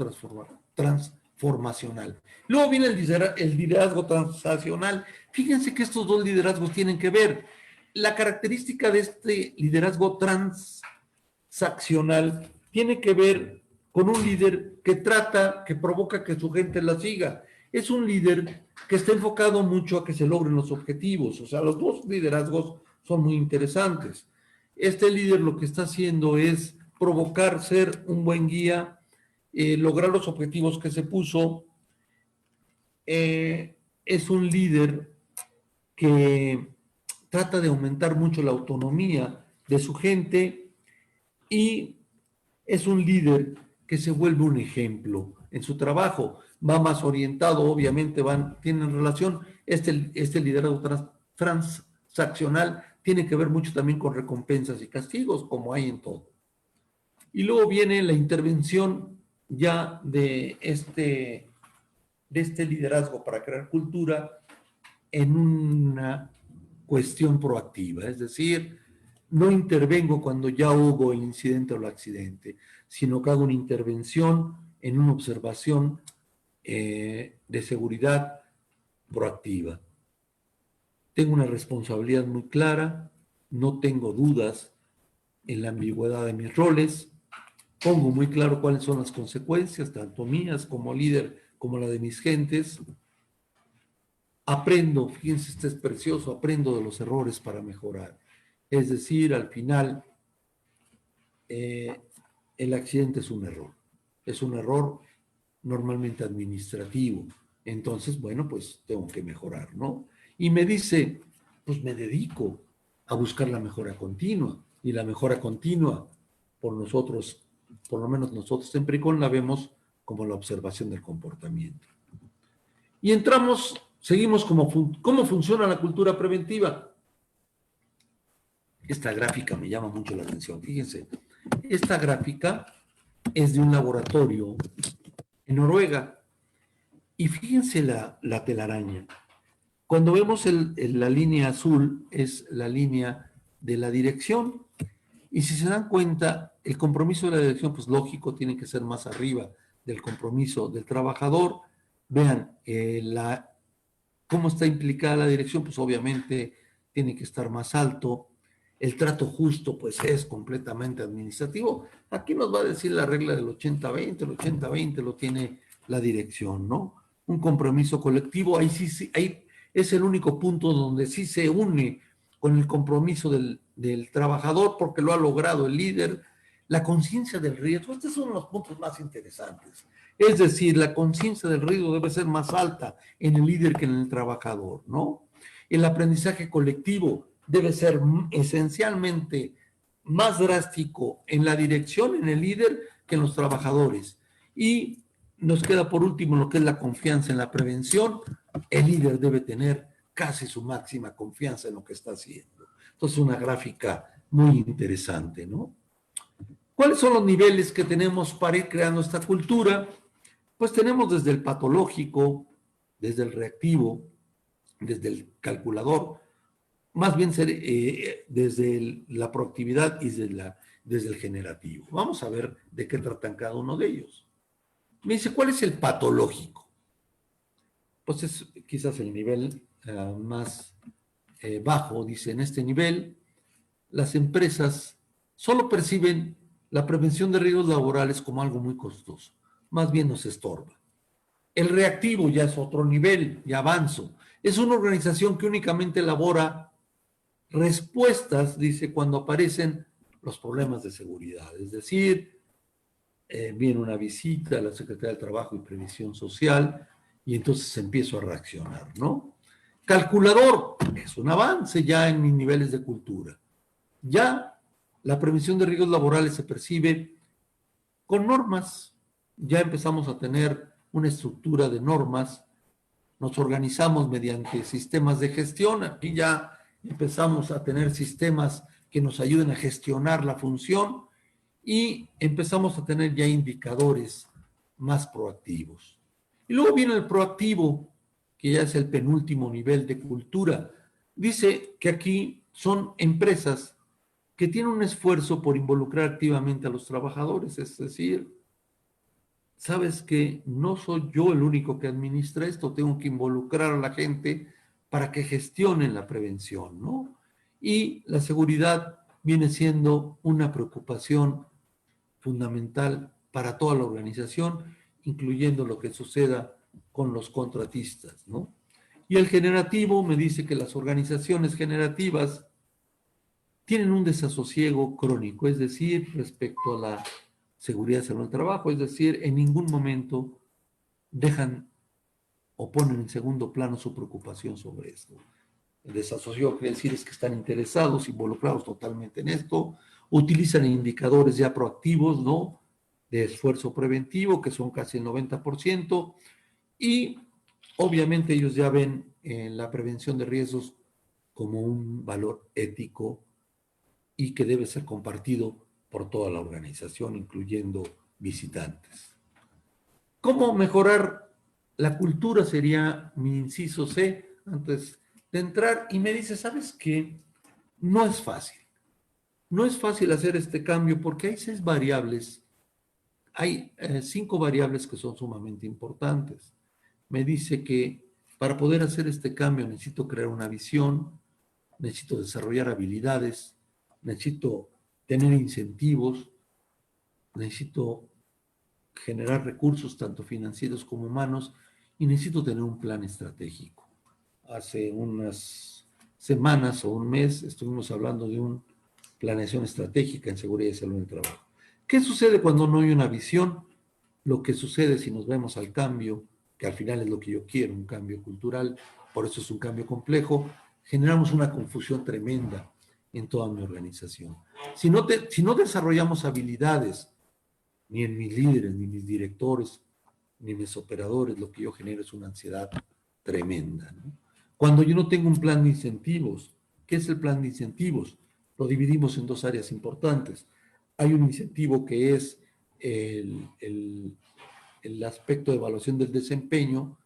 transformacional. Luego viene el liderazgo transaccional. Fíjense que estos dos liderazgos tienen que ver. La característica de este liderazgo transaccional tiene que ver con un líder que trata, que provoca que su gente la siga. Es un líder que está enfocado mucho a que se logren los objetivos. O sea, los dos liderazgos son muy interesantes. Este líder lo que está haciendo es provocar, ser un buen guía, lograr los objetivos que se puso. Es un líder que trata de aumentar mucho la autonomía de su gente y es un líder que se vuelve un ejemplo en su trabajo. Va más orientado, obviamente, tienen relación. Este liderazgo transaccional tiene que ver mucho también con recompensas y castigos, como hay en todo. Y luego viene la intervención ya de este liderazgo para crear cultura en una cuestión proactiva, es decir, no intervengo cuando ya hubo el incidente o el accidente, sino que hago una intervención en una observación de seguridad proactiva. Tengo una responsabilidad muy clara, no tengo dudas en la ambigüedad de mis roles, pongo muy claro cuáles son las consecuencias, tanto mías como líder, como la de mis gentes. Aprendo, fíjense, este es precioso, aprendo de los errores para mejorar. Es decir, al final, el accidente es un error. Es un error normalmente administrativo. Entonces, bueno, pues tengo que mejorar, ¿no? Y me dice, pues me dedico a buscar la mejora continua. Y la mejora continua, por nosotros, por lo menos nosotros en PRICON, la vemos como la observación del comportamiento. Y seguimos cómo funciona la cultura preventiva. Esta gráfica me llama mucho la atención. Fíjense, esta gráfica es de un laboratorio en Noruega. Y fíjense la telaraña. Cuando vemos la línea azul, es la línea de la dirección. Y si se dan cuenta, el compromiso de la dirección, pues lógico, tiene que ser más arriba del compromiso del trabajador. Vean, cómo está implicada la dirección, pues obviamente tiene que estar más alto. El trato justo, pues es completamente administrativo. Aquí nos va a decir la regla del 80-20, el 80-20 lo tiene la dirección, ¿no? Un compromiso colectivo, ahí sí, ahí es el único punto donde sí se une con el compromiso del trabajador porque lo ha logrado el líder. La conciencia del riesgo, estos son los puntos más interesantes. Es decir, la conciencia del riesgo debe ser más alta en el líder que en el trabajador, ¿no? El aprendizaje colectivo debe ser esencialmente más drástico en la dirección, en el líder, que en los trabajadores. Y nos queda por último lo que es la confianza en la prevención. El líder debe tener casi su máxima confianza en lo que está haciendo. Entonces, una gráfica muy interesante, ¿no? ¿Cuáles son los niveles que tenemos para ir creando esta cultura? Pues tenemos desde el patológico, desde el reactivo, desde el calculador, más bien desde la proactividad y desde el generativo. Vamos a ver de qué tratan cada uno de ellos. Me dice, ¿cuál es el patológico? Pues es quizás el nivel más bajo. Dice, en este nivel, las empresas solo perciben la prevención de riesgos laborales como algo muy costoso. Más bien nos estorba. El reactivo ya es otro nivel, ya avanzo. Es una organización que únicamente elabora respuestas, dice, cuando aparecen los problemas de seguridad. Es decir, viene una visita a la Secretaría del Trabajo y Previsión Social y entonces empiezo a reaccionar, ¿no? Calculador, es un avance ya en mis niveles de cultura. Ya la prevención de riesgos laborales se percibe con normas. Ya empezamos a tener una estructura de normas. Nos organizamos mediante sistemas de gestión. Aquí ya empezamos a tener sistemas que nos ayuden a gestionar la función y empezamos a tener ya indicadores más proactivos. Y luego viene el proactivo, que ya es el penúltimo nivel de cultura. Dice que aquí son empresas que tienen un esfuerzo por involucrar activamente a los trabajadores, es decir, sabes que no soy yo el único que administra esto, tengo que involucrar a la gente para que gestionen la prevención, ¿no? Y la seguridad viene siendo una preocupación fundamental para toda la organización, incluyendo lo que suceda con los contratistas, ¿no? Y el generativo me dice que las organizaciones generativas tienen un desasosiego crónico, es decir, respecto a la seguridad y salud del trabajo, es decir, en ningún momento dejan o ponen en segundo plano su preocupación sobre esto. El desasosiego quiere decir es que están interesados, involucrados totalmente en esto, utilizan indicadores ya proactivos, ¿no?, de esfuerzo preventivo, que son casi el 90%, y obviamente ellos ya ven la prevención de riesgos como un valor ético y que debe ser compartido por toda la organización, incluyendo visitantes. ¿Cómo mejorar la cultura? Sería mi inciso C, antes de entrar, y me dice, ¿sabes qué? No es fácil. No es fácil hacer este cambio porque hay 6 variables, hay 5 variables que son sumamente importantes. Me dice que para poder hacer este cambio necesito crear una visión, necesito desarrollar habilidades, necesito tener incentivos, necesito generar recursos tanto financieros como humanos y necesito tener un plan estratégico. Hace unas semanas o un mes estuvimos hablando de una planeación estratégica en seguridad y salud en el trabajo. ¿Qué sucede cuando no hay una visión? Lo que sucede si nos vemos al cambio, que al final es lo que yo quiero, un cambio cultural, por eso es un cambio complejo, generamos una confusión tremenda en toda mi organización. Si no desarrollamos habilidades, ni en mis líderes, ni mis directores, ni mis operadores, lo que yo genero es una ansiedad tremenda, ¿no? Cuando yo no tengo un plan de incentivos, ¿qué es el plan de incentivos? Lo dividimos en 2 áreas importantes. Hay un incentivo que es el aspecto de evaluación del desempeño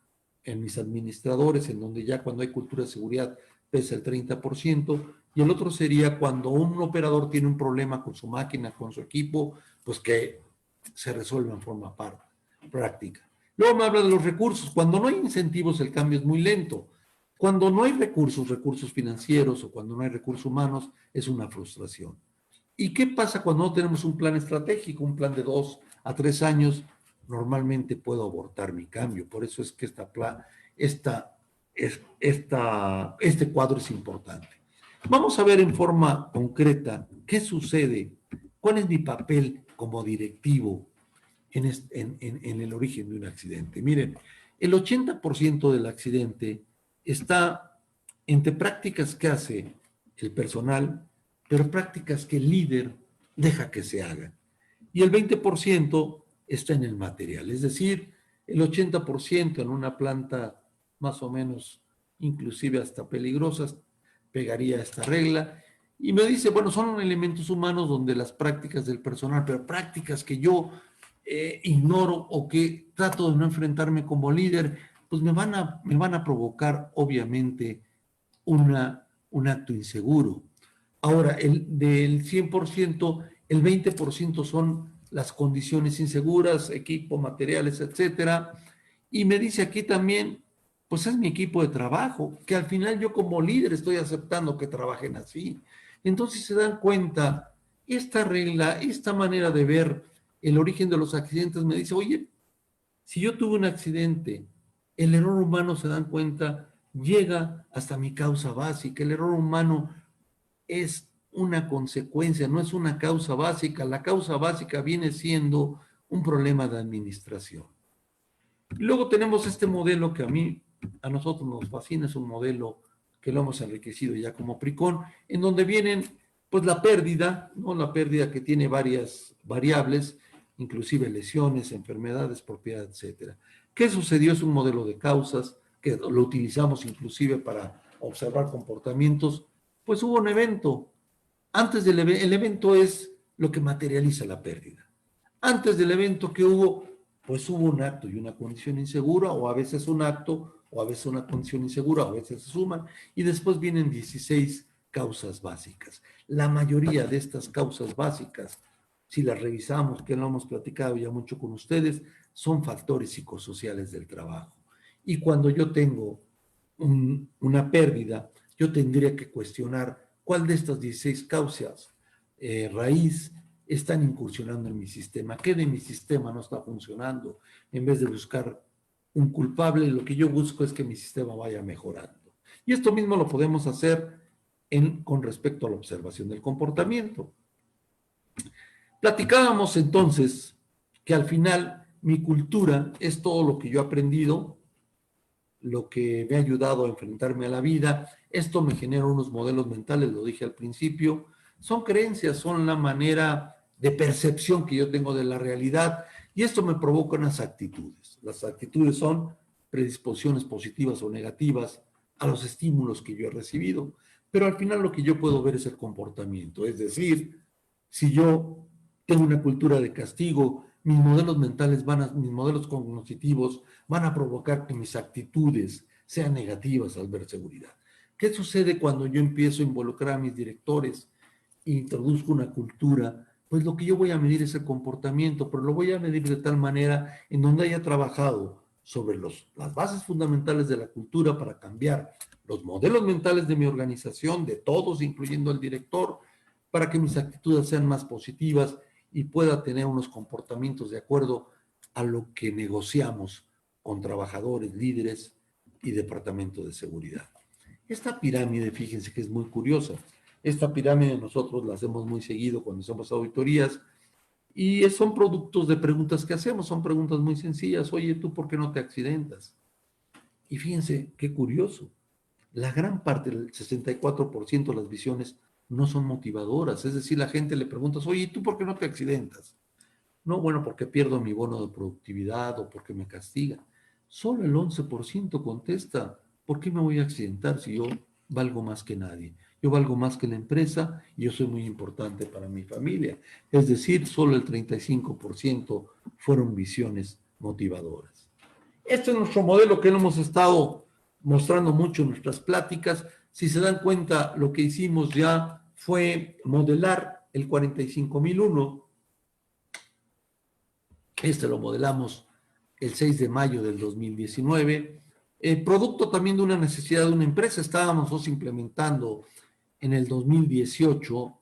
en mis administradores, en donde ya cuando hay cultura de seguridad pesa el 30%, y el otro sería cuando un operador tiene un problema con su máquina, con su equipo, pues que se resuelve en forma práctica. Luego me habla de los recursos. Cuando no hay incentivos, el cambio es muy lento. Cuando no hay recursos financieros o cuando no hay recursos humanos, es una frustración. ¿Y qué pasa cuando no tenemos un plan estratégico, un plan de 2 a 3 años? Normalmente puedo abortar mi cambio. Por eso es que este cuadro es importante. Vamos a ver en forma concreta qué sucede, cuál es mi papel como directivo en el origen de un accidente. Miren, el 80% del accidente está entre prácticas que hace el personal, pero prácticas que el líder deja que se hagan. Y el 20% está en el material, es decir, el 80% en una planta más o menos, inclusive hasta peligrosas, pegaría esta regla. Y me dice, bueno, son elementos humanos donde las prácticas del personal, pero prácticas que yo ignoro o que trato de no enfrentarme como líder, pues me van a provocar obviamente un acto inseguro. Ahora, del 100%, el 20% son las condiciones inseguras, equipo, materiales, etcétera. Y me dice aquí también, pues es mi equipo de trabajo, que al final yo como líder estoy aceptando que trabajen así. Entonces se dan cuenta, esta regla, esta manera de ver el origen de los accidentes me dice, oye, si yo tuve un accidente, el error humano, se dan cuenta, llega hasta mi causa básica. El error humano es una consecuencia, no es una causa básica. La causa básica viene siendo un problema de administración. Y luego tenemos este modelo que a nosotros nos fascina, es un modelo que lo hemos enriquecido ya como PRICON, en donde vienen pues la pérdida, ¿no? La pérdida que tiene varias variables, inclusive lesiones, enfermedades, propiedad, etcétera. ¿Qué sucedió? Es un modelo de causas que lo utilizamos inclusive para observar comportamientos. Pues hubo un evento. Antes del el evento es lo que materializa la pérdida. Antes del evento que hubo, pues hubo un acto y una condición insegura, o a veces un acto, o a veces una condición insegura, o a veces se suman, y después vienen 16 causas básicas. La mayoría de estas causas básicas, si las revisamos, que lo hemos platicado ya mucho con ustedes, son factores psicosociales del trabajo. Y cuando yo tengo una pérdida, yo tendría que cuestionar cuál de estas 16 causas raíz están incursionando en mi sistema? ¿Qué de mi sistema no está funcionando? En vez de buscar un culpable, lo que yo busco es que mi sistema vaya mejorando. Y esto mismo lo podemos hacer con respecto a la observación del comportamiento. Platicábamos entonces que al final mi cultura es todo lo que yo he aprendido, lo que me ha ayudado a enfrentarme a la vida. Esto me genera unos modelos mentales, lo dije al principio. Son creencias, son la manera de percepción que yo tengo de la realidad y esto me provoca unas actitudes. Las actitudes son predisposiciones positivas o negativas a los estímulos que yo he recibido, pero al final lo que yo puedo ver es el comportamiento. Es decir, si yo tengo una cultura de castigo, mis modelos mentales mis modelos cognitivos van a provocar que mis actitudes sean negativas al ver seguridad. ¿Qué sucede cuando yo empiezo a involucrar a mis directores e introduzco una cultura? Pues lo que yo voy a medir es el comportamiento, pero lo voy a medir de tal manera en donde haya trabajado sobre las bases fundamentales de la cultura para cambiar los modelos mentales de mi organización, de todos, incluyendo al director, para que mis actitudes sean más positivas y pueda tener unos comportamientos de acuerdo a lo que negociamos con trabajadores, líderes y departamento de seguridad. Esta pirámide, fíjense que es muy curiosa. Esta pirámide nosotros la hacemos muy seguido cuando hacemos auditorías y son productos de preguntas que hacemos, son preguntas muy sencillas. Oye, ¿tú por qué no te accidentas? Y fíjense qué curioso. La gran parte, el 64% de las visiones no son motivadoras. Es decir, la gente le preguntas, oye, ¿tú por qué no te accidentas? No, bueno, porque pierdo mi bono de productividad o porque me castigan. Solo el 11% contesta, ¿por qué me voy a accidentar si yo valgo más que nadie? Yo valgo más que la empresa y yo soy muy importante para mi familia. Es decir, solo el 35% fueron visiones motivadoras. Este es nuestro modelo que lo hemos estado mostrando mucho en nuestras pláticas. Si se dan cuenta, lo que hicimos ya fue modelar el 45001. Este lo modelamos el 6 de mayo del 2019. Producto también de una necesidad de una empresa. Estábamos nosotros implementando en el 2018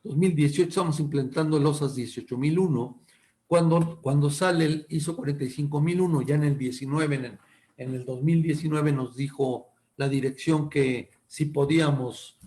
estamos implementando el OSAS 18001. Cuando sale el ISO 45001, ya en el 19, en el 2019 nos dijo la dirección que si podíamos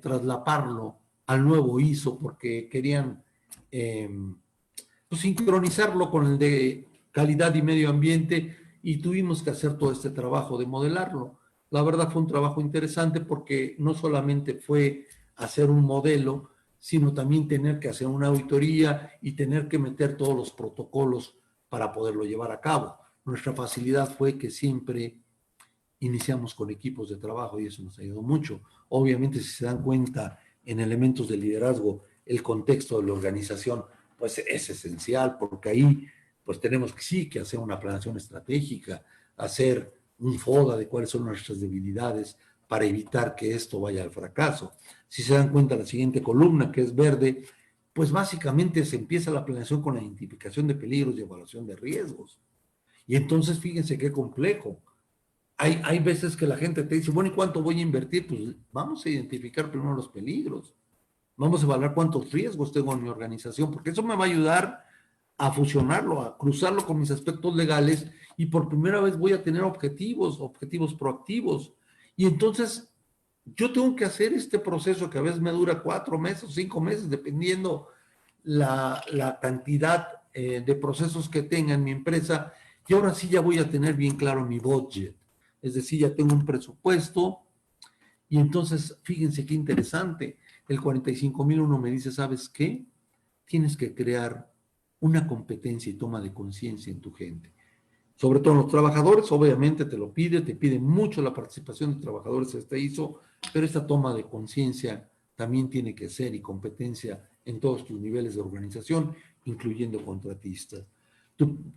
traslaparlo al nuevo ISO porque querían pues, sincronizarlo con el de calidad y medio ambiente y tuvimos que hacer todo este trabajo de modelarlo. La verdad fue un trabajo interesante porque no solamente fue hacer un modelo, sino también tener que hacer una auditoría y tener que meter todos los protocolos para poderlo llevar a cabo. Nuestra facilidad fue que siempre iniciamos con equipos de trabajo y eso nos ayudó mucho. Obviamente, si se dan cuenta en elementos de liderazgo, el contexto de la organización, pues es esencial porque ahí pues tenemos que sí que hacer una planeación estratégica, hacer un FODA de cuáles son nuestras debilidades para evitar que esto vaya al fracaso. Si se dan cuenta, la siguiente columna, que es verde, pues básicamente se empieza la planeación con la identificación de peligros y evaluación de riesgos. Y entonces fíjense qué complejo. Hay veces que la gente te dice, bueno, ¿y cuánto voy a invertir? Pues vamos a identificar primero los peligros. Vamos a evaluar cuántos riesgos tengo en mi organización, porque eso me va a ayudar a fusionarlo, a cruzarlo con mis aspectos legales y por primera vez voy a tener objetivos proactivos. Y entonces yo tengo que hacer este proceso que a veces me dura 4 meses o 5 meses, dependiendo la cantidad de procesos que tenga en mi empresa. Y ahora sí ya voy a tener bien claro mi budget. Es decir, ya tengo un presupuesto. Y entonces, fíjense qué interesante. El 45001 me dice, ¿sabes qué? Tienes que crear una competencia y toma de conciencia en tu gente. Sobre todo en los trabajadores, obviamente te pide mucho la participación de trabajadores este ISO, pero esta toma de conciencia también tiene que ser y competencia en todos tus niveles de organización, incluyendo contratistas.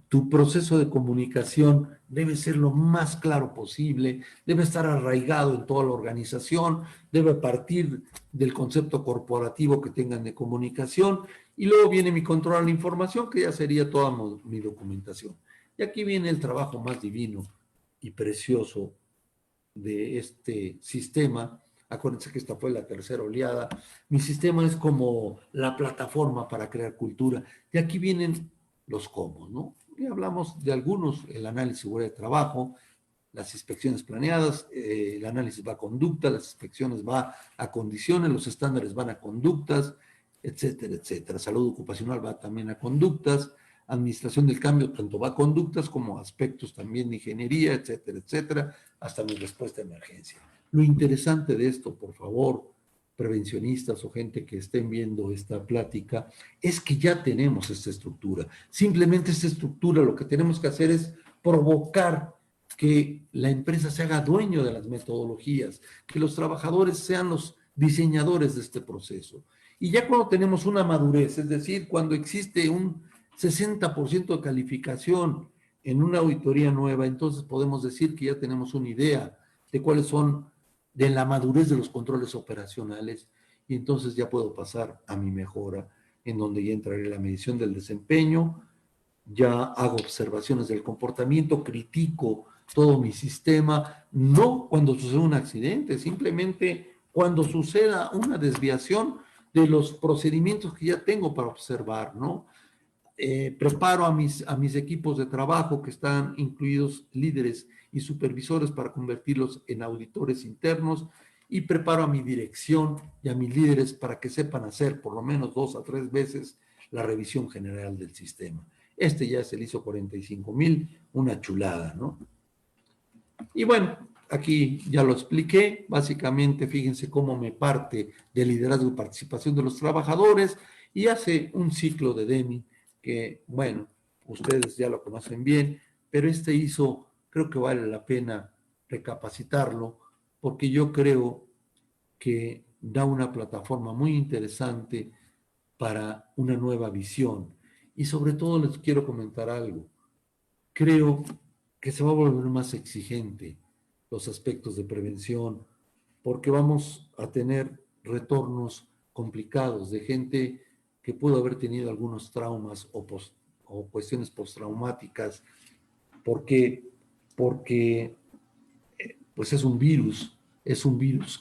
Tu proceso de comunicación debe ser lo más claro posible, debe estar arraigado en toda la organización, debe partir del concepto corporativo que tengan de comunicación y luego viene mi control a la información, que ya sería toda mi documentación. Y aquí viene el trabajo más divino y precioso de este sistema, Acuérdense que esta fue la tercera oleada. Mi sistema es como la plataforma para crear cultura. Y aquí vienen los cómo, ¿no? Y hablamos de algunos, el análisis de seguridad de trabajo, las inspecciones planeadas, el análisis va a conducta, las inspecciones va a condiciones, los estándares van a conductas, etcétera, etcétera. Salud ocupacional va también a conductas, administración del cambio tanto va a conductas como aspectos también de ingeniería, etcétera, etcétera, hasta mi respuesta a emergencia. Lo interesante de esto, por favor, prevencionistas o gente que estén viendo esta plática, es que ya tenemos esta estructura. Simplemente esta estructura lo que tenemos que hacer es provocar que la empresa se haga dueño de las metodologías, que los trabajadores sean los diseñadores de este proceso. Y ya cuando tenemos una madurez, es decir, cuando existe un 60% de calificación en una auditoría nueva, entonces podemos decir que ya tenemos una idea de cuáles son, de la madurez de los controles operacionales, y entonces ya puedo pasar a mi mejora, en donde ya entraré la medición del desempeño, ya hago observaciones del comportamiento, critico todo mi sistema, no cuando sucede un accidente, simplemente cuando suceda una desviación de los procedimientos que ya tengo para observar, ¿no? Preparo a mis equipos de trabajo que están incluidos líderes y supervisores para convertirlos en auditores internos, y preparo a mi dirección y a mis líderes para que sepan hacer por lo menos 2 a 3 veces la revisión general del sistema. Este ya es el ISO 45000, una chulada, ¿no? Y bueno, aquí ya lo expliqué, básicamente fíjense cómo me parte de liderazgo y participación de los trabajadores, y hace un ciclo de Deming que, bueno, ustedes ya lo conocen bien, pero este ISO creo que vale la pena recapacitarlo, porque yo creo que da una plataforma muy interesante para una nueva visión. Y sobre todo les quiero comentar algo. Creo que se va a volver más exigente los aspectos de prevención, porque vamos a tener retornos complicados de gente que pudo haber tenido algunos traumas o cuestiones postraumáticas, porque pues es un virus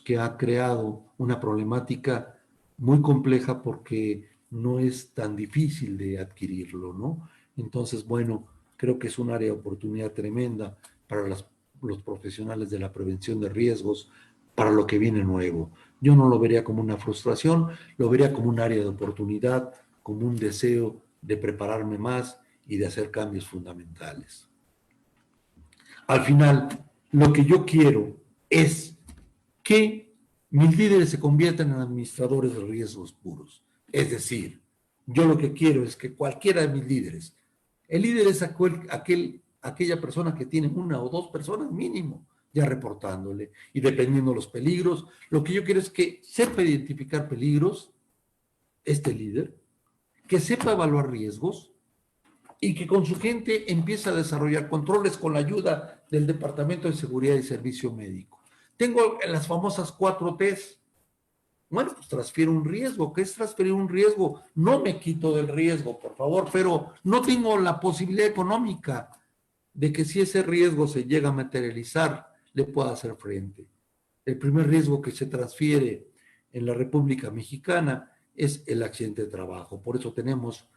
que ha creado una problemática muy compleja porque no es tan difícil de adquirirlo, ¿no? Entonces, bueno, creo que es un área de oportunidad tremenda para los profesionales de la prevención de riesgos, para lo que viene nuevo. Yo no lo vería como una frustración, lo vería como un área de oportunidad, como un deseo de prepararme más y de hacer cambios fundamentales. Al final, lo que yo quiero es que mis líderes se conviertan en administradores de riesgos puros. Es decir, yo lo que quiero es que cualquiera de mis líderes, el líder es aquella persona que tiene 1 o 2 personas mínimo ya reportándole, y dependiendo de los peligros, lo que yo quiero es que sepa identificar peligros, este líder, que sepa evaluar riesgos, y que con su gente empiece a desarrollar controles con la ayuda del Departamento de Seguridad y Servicio Médico. Tengo las famosas 4 T's. Bueno, pues transfiero un riesgo. ¿Qué es transferir un riesgo? No me quito del riesgo, por favor, pero no tengo la posibilidad económica de que si ese riesgo se llega a materializar, le pueda hacer frente. El primer riesgo que se transfiere en la República Mexicana es el accidente de trabajo. Por eso tenemos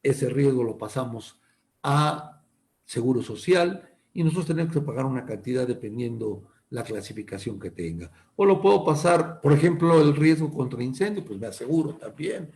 ese riesgo, lo pasamos a Seguro Social, y nosotros tenemos que pagar una cantidad dependiendo la clasificación que tenga. O lo puedo pasar, por ejemplo, el riesgo contra incendio, pues me aseguro también,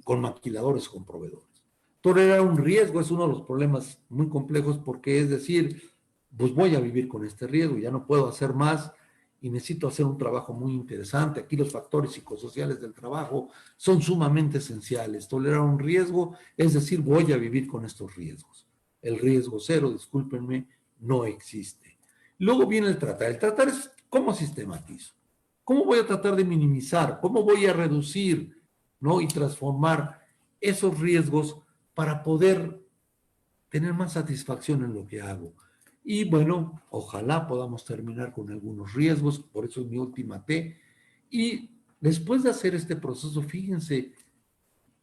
con maquiladores, con proveedores. Tolerar un riesgo es uno de los problemas muy complejos, porque es decir, pues voy a vivir con este riesgo, ya no puedo hacer más y necesito hacer un trabajo muy interesante. Aquí los factores psicosociales del trabajo son sumamente esenciales. Tolerar un riesgo es decir, voy a vivir con estos riesgos. El riesgo cero, discúlpenme, no existe. Luego viene el tratar. El tratar es cómo sistematizo. ¿Cómo voy a tratar de minimizar? ¿Cómo voy a reducir, ¿no? Y transformar esos riesgos para poder tener más satisfacción en lo que hago? Y bueno, ojalá podamos terminar con algunos riesgos, por eso es mi última T. Y después de hacer este proceso, fíjense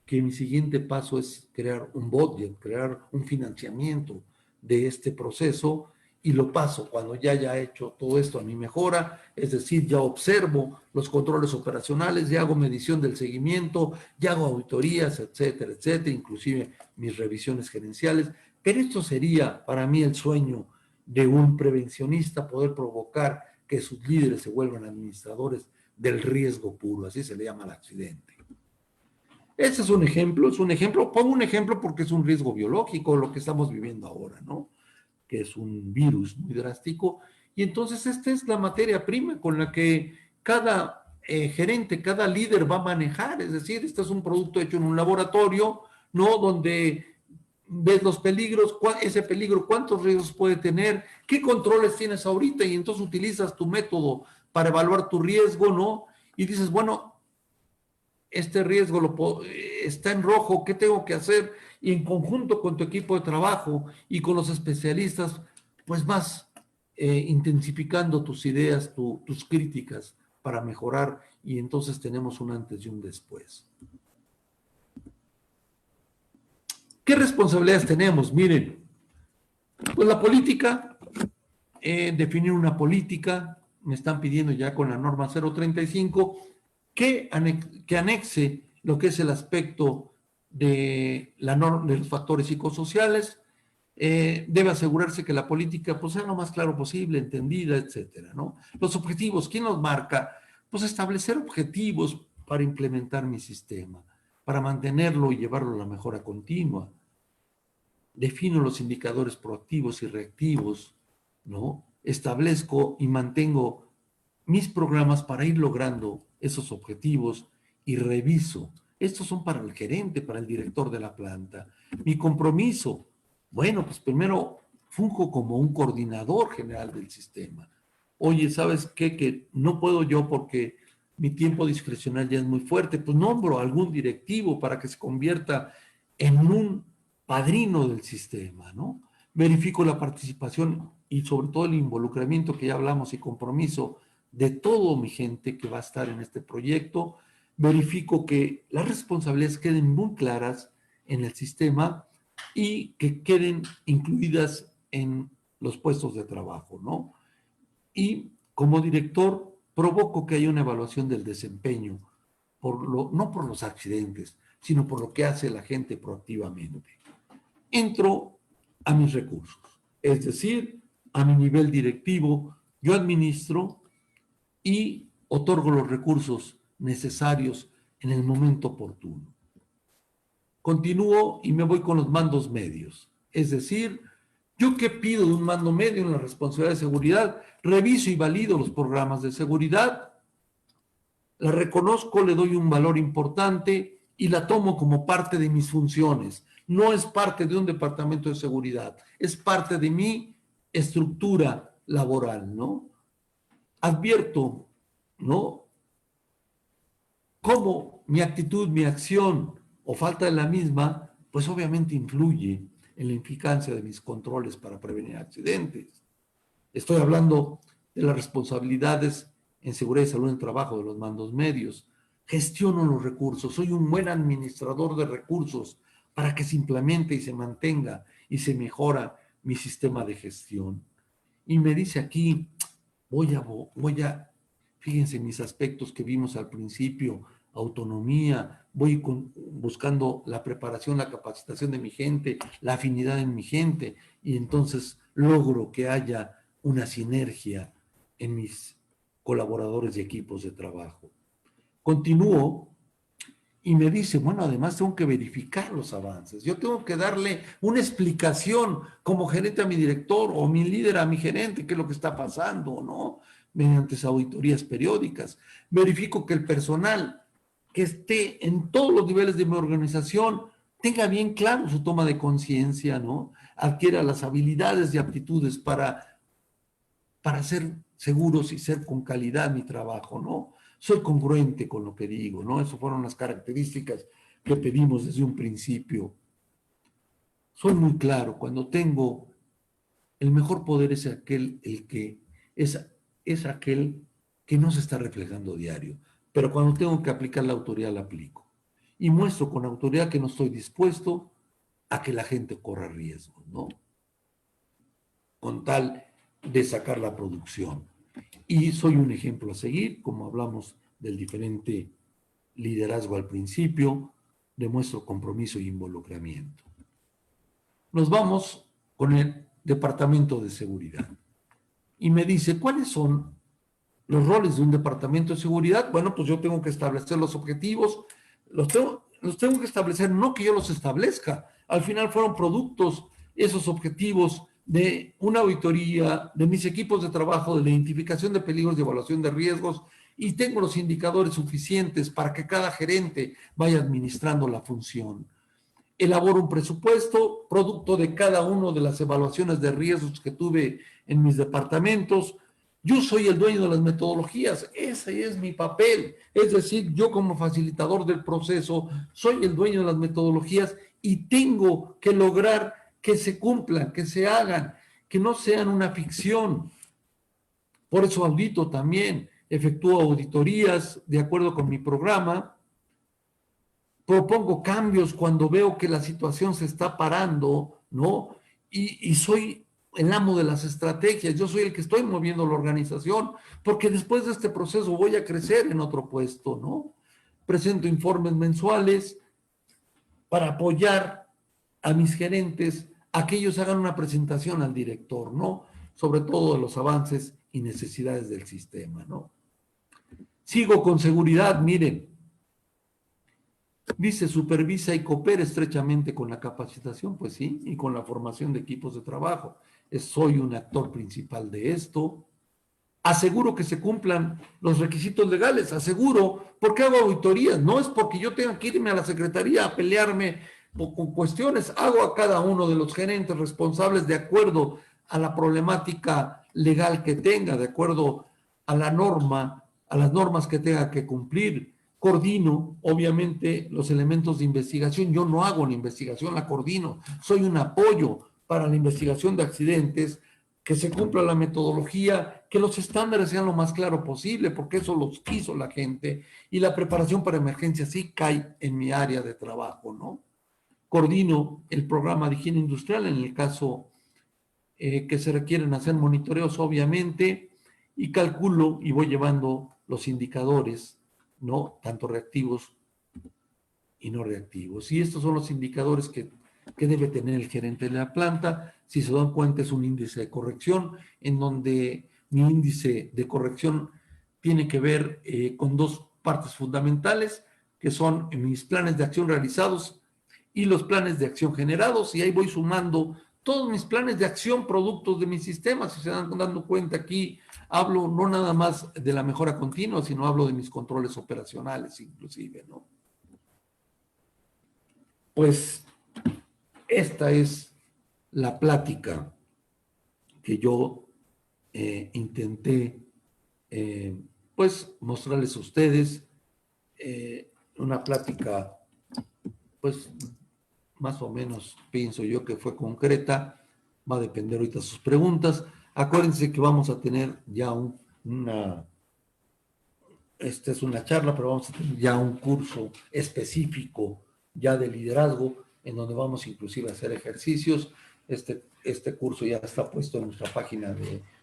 que mi siguiente paso es crear un budget, crear un financiamiento de este proceso, y lo paso cuando ya haya hecho todo esto a mi mejora, es decir, ya observo los controles operacionales, ya hago medición del seguimiento, ya hago auditorías, etcétera, etcétera, inclusive mis revisiones gerenciales. Pero esto sería para mí el sueño de un prevencionista, poder provocar que sus líderes se vuelvan administradores del riesgo puro, así se le llama al accidente. Ese es un ejemplo, pongo un ejemplo porque es un riesgo biológico lo que estamos viviendo ahora, ¿no? Que es un virus muy drástico, y entonces esta es la materia prima con la que cada gerente, cada líder va a manejar, es decir, este es un producto hecho en un laboratorio, ¿no? Donde ves los peligros, ese peligro, cuántos riesgos puede tener, qué controles tienes ahorita, y entonces utilizas tu método para evaluar tu riesgo, ¿no? Y dices, bueno, este riesgo está en rojo, ¿qué tengo que hacer? Y en conjunto con tu equipo de trabajo y con los especialistas, pues vas intensificando tus ideas, tus críticas para mejorar, y entonces tenemos un antes y un después. ¿Qué responsabilidades tenemos? Miren, pues la política, definir una política, me están pidiendo ya con la norma 035, que anexe lo que es el aspecto de los factores psicosociales, debe asegurarse que la política pues, sea lo más claro posible, entendida, etcétera, ¿no? Los objetivos, ¿quién los marca? Pues establecer objetivos para implementar mi sistema, para mantenerlo y llevarlo a la mejora continua. Defino los indicadores proactivos y reactivos, ¿no? Establezco y mantengo mis programas para ir logrando esos objetivos y reviso. Estos son para el gerente, para el director de la planta. Mi compromiso, bueno, pues primero funjo como un coordinador general del sistema. Oye, ¿sabes qué? Que no puedo yo porque mi tiempo discrecional ya es muy fuerte, pues nombro a algún directivo para que se convierta en un padrino del sistema, ¿no? Verifico la participación y sobre todo el involucramiento que ya hablamos y compromiso de todo mi gente que va a estar en este proyecto. Verifico que las responsabilidades queden muy claras en el sistema y que queden incluidas en los puestos de trabajo, ¿no? Y como director provoco que haya una evaluación del desempeño, no por los accidentes, sino por lo que hace la gente proactivamente. Entro a mis recursos, es decir, a mi nivel directivo, yo administro y otorgo los recursos necesarios en el momento oportuno. Continúo y me voy con los mandos medios, es decir, ¿yo qué pido de un mando medio en la responsabilidad de seguridad? Reviso y valido los programas de seguridad, la reconozco, le doy un valor importante y la tomo como parte de mis funciones. No es parte de un departamento de seguridad, es parte de mi estructura laboral, ¿no? Advierto, ¿no? Cómo mi actitud, mi acción o falta de la misma, pues obviamente influye en la eficacia de mis controles para prevenir accidentes. Estoy hablando de las responsabilidades en seguridad y salud en el trabajo de los mandos medios. Gestiono los recursos, soy un buen administrador de recursos para que se implemente y se mantenga y se mejora mi sistema de gestión. Y me dice aquí, fíjense mis aspectos que vimos al principio, autonomía, buscando la preparación, la capacitación de mi gente, la afinidad en mi gente, y entonces logro que haya una sinergia en mis colaboradores y equipos de trabajo. Continúo y me dice, bueno, además tengo que verificar los avances. Yo tengo que darle una explicación como gerente a mi director o mi líder a mi gerente, qué es lo que está pasando, ¿no? Mediante auditorías periódicas. Verifico que el personal que esté en todos los niveles de mi organización tenga bien claro su toma de conciencia, ¿no? Adquiera las habilidades y aptitudes para ser seguros y ser con calidad mi trabajo, ¿no? Soy congruente con lo que digo, ¿no? Esas fueron las características que pedimos desde un principio. Soy muy claro, cuando tengo el mejor poder es aquel es aquel que no se está reflejando diario, pero cuando tengo que aplicar la autoridad la aplico. Y muestro con autoridad que no estoy dispuesto a que la gente corra riesgos, ¿no? Con tal de sacar la producción. Y soy un ejemplo a seguir, como hablamos del diferente liderazgo al principio, demuestro compromiso y involucramiento. Nos vamos con el Departamento de Seguridad. Y me dice, ¿cuáles son los roles de un departamento de seguridad? Bueno, pues yo tengo que establecer los objetivos, los tengo que establecer, no que yo los establezca. Al final fueron productos, esos objetivos, de una auditoría, de mis equipos de trabajo, de la identificación de peligros y evaluación de riesgos, y tengo los indicadores suficientes para que cada gerente vaya administrando la función. Elaboro un presupuesto, producto de cada una de las evaluaciones de riesgos que tuve en mis departamentos. Yo soy el dueño de las metodologías, ese es mi papel. Es decir, yo como facilitador del proceso soy el dueño de las metodologías y tengo que lograr que se cumplan, que se hagan, que no sean una ficción. Por eso audito también, efectúo auditorías de acuerdo con mi programa, propongo cambios cuando veo que la situación se está parando, ¿no? Y soy el amo de las estrategias, yo soy el que estoy moviendo la organización, porque después de este proceso voy a crecer en otro puesto, ¿no? Presento informes mensuales para apoyar a mis gerentes a que ellos hagan una presentación al director, ¿no? Sobre todo de los avances y necesidades del sistema, ¿no? Sigo con seguridad, miren. Dice, supervisa y coopera estrechamente con la capacitación, pues sí, y con la formación de equipos de trabajo. Soy un actor principal de esto. Aseguro que se cumplan los requisitos legales, aseguro, porque hago auditorías, no es porque yo tenga que irme a la secretaría a pelearme con cuestiones, hago a cada uno de los gerentes responsables de acuerdo a la problemática legal que tenga, de acuerdo a la norma, a las normas que tenga que cumplir. Coordino, obviamente, los elementos de investigación. Yo no hago la investigación, la coordino. Soy un apoyo para la investigación de accidentes, que se cumpla la metodología, que los estándares sean lo más claro posible, porque eso los quiso la gente. Y la preparación para emergencias sí cae en mi área de trabajo, ¿no? Coordino el programa de higiene industrial en el caso que se requieren hacer monitoreos, obviamente, y calculo y voy llevando los indicadores, ¿no? Tanto reactivos y no reactivos. Y estos son los indicadores que debe tener el gerente de la planta. Si se dan cuenta, es un índice de corrección, en donde mi índice de corrección tiene que ver con dos partes fundamentales, que son mis planes de acción realizados y los planes de acción generados, y ahí voy sumando todos mis planes de acción productos de mi sistema. Si se dan dando cuenta, aquí hablo no nada más de la mejora continua, sino hablo de mis controles operacionales inclusive, ¿no? Pues esta es la plática que yo intenté pues mostrarles a ustedes, una plática pues más o menos pienso yo que fue concreta, va a depender ahorita de sus preguntas. Acuérdense que vamos a tener ya esta es una charla, pero vamos a tener ya un curso específico ya de liderazgo, en donde vamos inclusive a hacer ejercicios. Este curso ya está puesto en nuestra página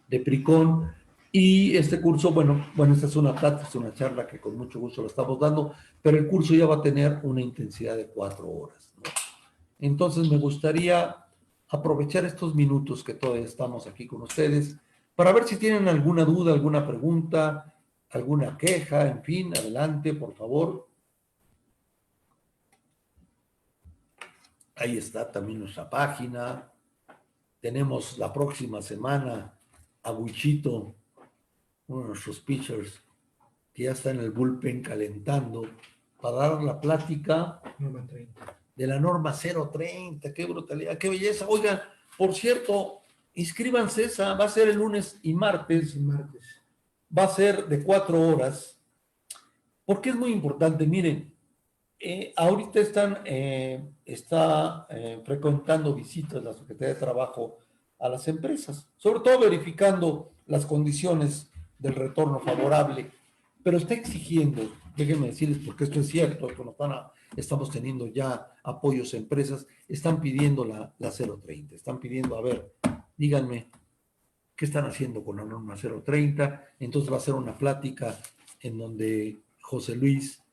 de Pricon, y este curso, bueno, esta es una plática, es una charla que con mucho gusto lo estamos dando, pero el curso ya va a tener una intensidad de 4 horas, ¿no? Entonces me gustaría aprovechar estos minutos que todavía estamos aquí con ustedes para ver si tienen alguna duda, alguna pregunta, alguna queja, en fin, adelante, por favor. Ahí está también nuestra página. Tenemos la próxima semana a Wichito, uno de nuestros pitchers, que ya está en el bullpen calentando para dar la plática de la norma 030. ¡Qué brutalidad! ¡Qué belleza! Oigan, por cierto, inscríbanse, esa va a ser el lunes y martes. Va a ser de 4 horas, porque es muy importante. Miren, ahorita está frecuentando visitas la Secretaría de Trabajo a las empresas, sobre todo verificando las condiciones del retorno favorable, pero está exigiendo, déjenme decirles, porque esto es cierto, estamos teniendo ya apoyos a empresas, están pidiendo la 030, están pidiendo, a ver, díganme, qué están haciendo con la norma 030. Entonces va a ser una plática en donde José Luis,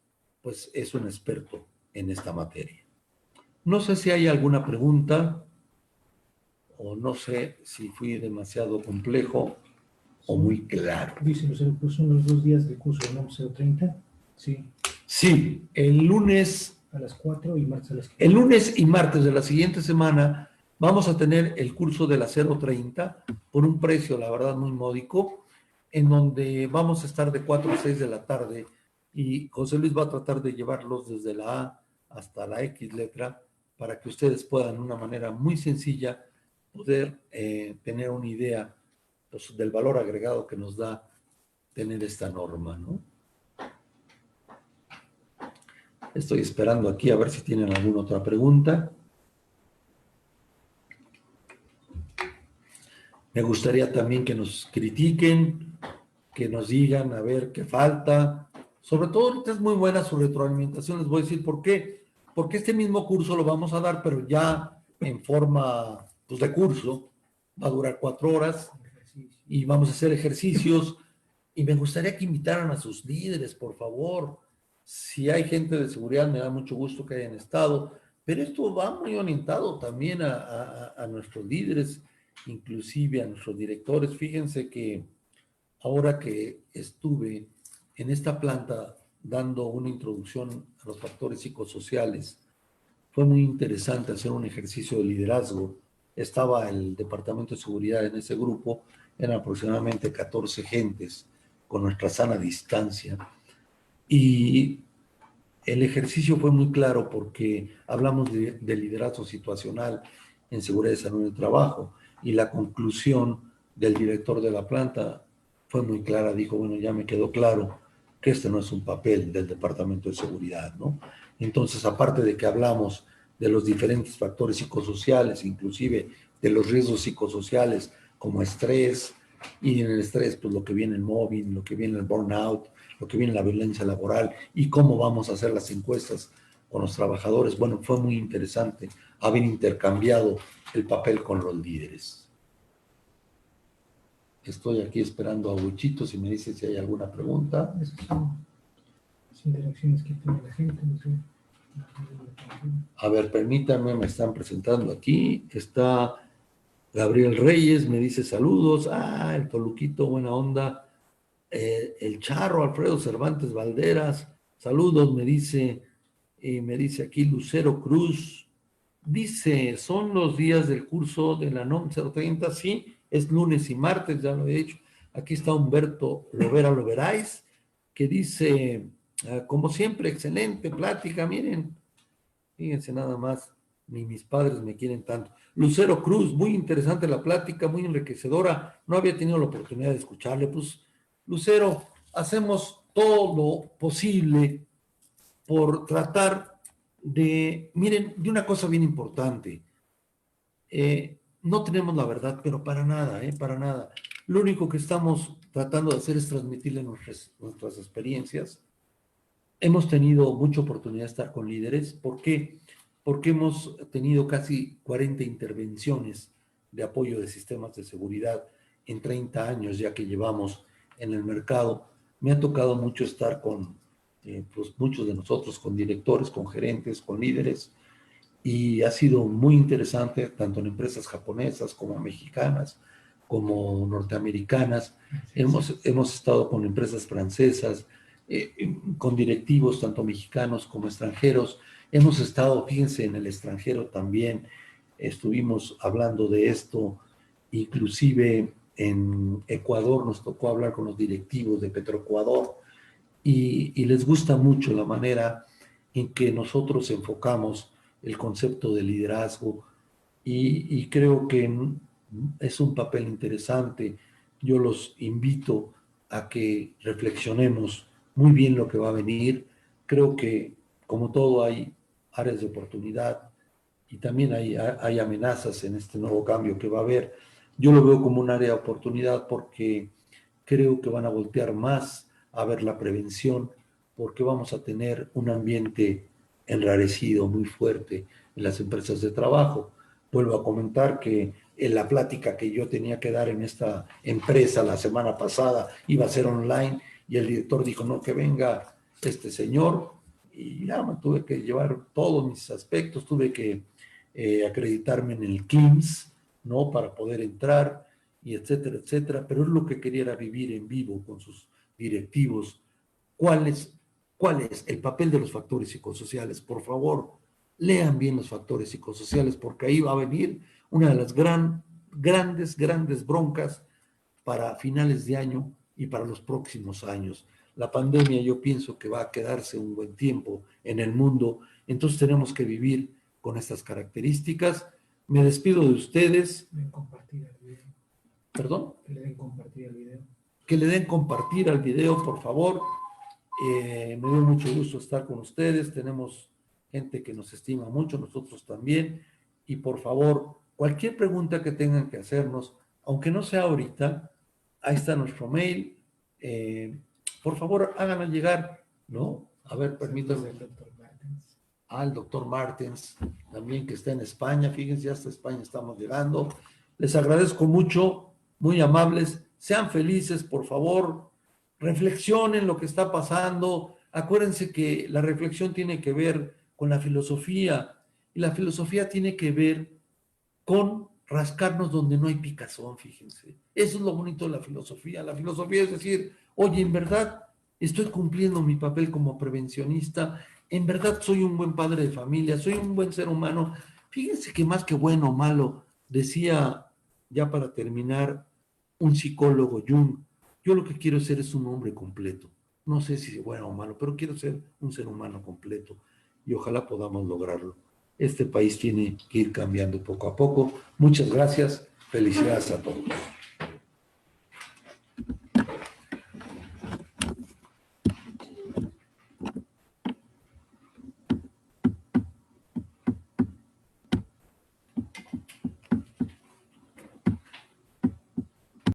pues, es un experto en esta materia. No sé si hay alguna pregunta o no sé si fui demasiado complejo o muy claro. Dice Lucero Cruz, son los 2 días del curso de NOM 030. Sí. Sí, el lunes A las 4 y martes a las 15. El lunes y martes de la siguiente semana vamos a tener el curso de la 030 por un precio, la verdad, muy módico, en donde vamos a estar de 4 a 6 de la tarde y José Luis va a tratar de llevarlos desde la A hasta la X letra para que ustedes puedan de una manera muy sencilla poder tener una idea, pues, del valor agregado que nos da tener esta norma, ¿no? Estoy esperando aquí a ver si tienen alguna otra pregunta. Me gustaría también que nos critiquen, que nos digan a ver qué falta. Sobre todo ahorita es muy buena su retroalimentación. Les voy a decir por qué. Porque este mismo curso lo vamos a dar, pero ya en forma, pues, de curso. Va a durar 4 horas y vamos a hacer ejercicios. Y me gustaría que invitaran a sus líderes, por favor. Si hay gente de seguridad, me da mucho gusto que hayan estado. Pero esto va muy orientado también a nuestros líderes, inclusive a nuestros directores. Fíjense que ahora que estuve en esta planta dando una introducción a los factores psicosociales, fue muy interesante hacer un ejercicio de liderazgo. Estaba el Departamento de Seguridad en ese grupo, eran aproximadamente 14 gentes con nuestra sana distancia. Y el ejercicio fue muy claro porque hablamos de liderazgo situacional en seguridad y salud en el trabajo y la conclusión del director de la planta fue muy clara. Dijo, bueno, ya me quedó claro que este no es un papel del Departamento de Seguridad, ¿no? Entonces, aparte de que hablamos de los diferentes factores psicosociales, inclusive de los riesgos psicosociales como estrés, y en el estrés, pues lo que viene el mobbing, lo que viene el burnout, lo que viene la violencia laboral y cómo vamos a hacer las encuestas con los trabajadores. Bueno, fue muy interesante haber intercambiado el papel con los líderes. Estoy aquí esperando a Huichito si me dice si hay alguna pregunta. Esas son las interacciones que tiene la gente, no sé. A ver, permítanme, me están presentando aquí. Está Gabriel Reyes, me dice saludos. Ah, el Toluquito, buena onda. El Charro, Alfredo Cervantes Valderas, saludos, me dice aquí Lucero Cruz. Dice, ¿son los días del curso de la NOM 030? Sí, es lunes y martes, ya lo he dicho. Aquí está Humberto Loveráis, que dice, como siempre, excelente plática, miren, fíjense nada más, ni mis padres me quieren tanto. Lucero Cruz, muy interesante la plática, muy enriquecedora, no había tenido la oportunidad de escucharle. Pues, Lucero, hacemos todo lo posible por tratar de, miren, de una cosa bien importante. No tenemos la verdad, pero para nada, para nada. Lo único que estamos tratando de hacer es transmitirle nuestras experiencias. Hemos tenido mucha oportunidad de estar con líderes. ¿Por qué? Porque hemos tenido casi 40 intervenciones de apoyo de sistemas de seguridad en 30 años ya que llevamos en el mercado. Me ha tocado mucho estar con pues muchos de nosotros, con directores, con gerentes, con líderes, y ha sido muy interesante tanto en empresas japonesas como mexicanas, como norteamericanas. Hemos estado con empresas francesas, con directivos tanto mexicanos como extranjeros. Hemos estado, fíjense, en el extranjero también. Estuvimos hablando de esto, inclusive en Ecuador nos tocó hablar con los directivos de Petroecuador y les gusta mucho la manera en que nosotros enfocamos el concepto de liderazgo y creo que es un papel interesante. Yo los invito a que reflexionemos muy bien lo que va a venir. Creo que, como todo, hay áreas de oportunidad y también hay amenazas en este nuevo cambio que va a haber. Yo lo veo como un área de oportunidad porque creo que van a voltear más a ver la prevención, porque vamos a tener un ambiente enrarecido muy fuerte en las empresas de trabajo. Vuelvo a comentar que en la plática que yo tenía que dar en esta empresa la semana pasada iba a ser online y el director dijo, no, que venga este señor, y ya me tuve que llevar todos mis aspectos, tuve que acreditarme en el KIMS, ¿no? Para poder entrar, y etcétera, etcétera, pero es lo que quería era vivir en vivo con sus directivos. ¿Cuál es el papel de los factores psicosociales? Por favor, lean bien los factores psicosociales, porque ahí va a venir una de las grandes broncas para finales de año y para los próximos años. La pandemia yo pienso que va a quedarse un buen tiempo en el mundo, entonces tenemos que vivir con estas características. Me despido de ustedes. Compartir el video. ¿Perdón? Que le den compartir el video. Que le den compartir al video, por favor. Me dio mucho gusto estar con ustedes. Tenemos gente que nos estima mucho, nosotros también. Y por favor, cualquier pregunta que tengan que hacernos, aunque no sea ahorita, ahí está nuestro mail. Por favor, háganos llegar, ¿no? A ver, permítanme. Al doctor Martens, también que está en España. Fíjense, hasta España estamos llegando. Les agradezco mucho, muy amables. Sean felices, por favor. Reflexionen lo que está pasando. Acuérdense que la reflexión tiene que ver con la filosofía, y la filosofía tiene que ver con rascarnos donde no hay picazón, fíjense. Eso es lo bonito de la filosofía. La filosofía es decir, oye, en verdad estoy cumpliendo mi papel como prevencionista, en verdad soy un buen padre de familia, soy un buen ser humano. Fíjense que más que bueno o malo, decía, ya para terminar, un psicólogo, Jung, yo lo que quiero ser es un hombre completo. No sé si es bueno o malo, pero quiero ser un ser humano completo y ojalá podamos lograrlo. Este país tiene que ir cambiando poco a poco. Muchas gracias. Felicidades a todos.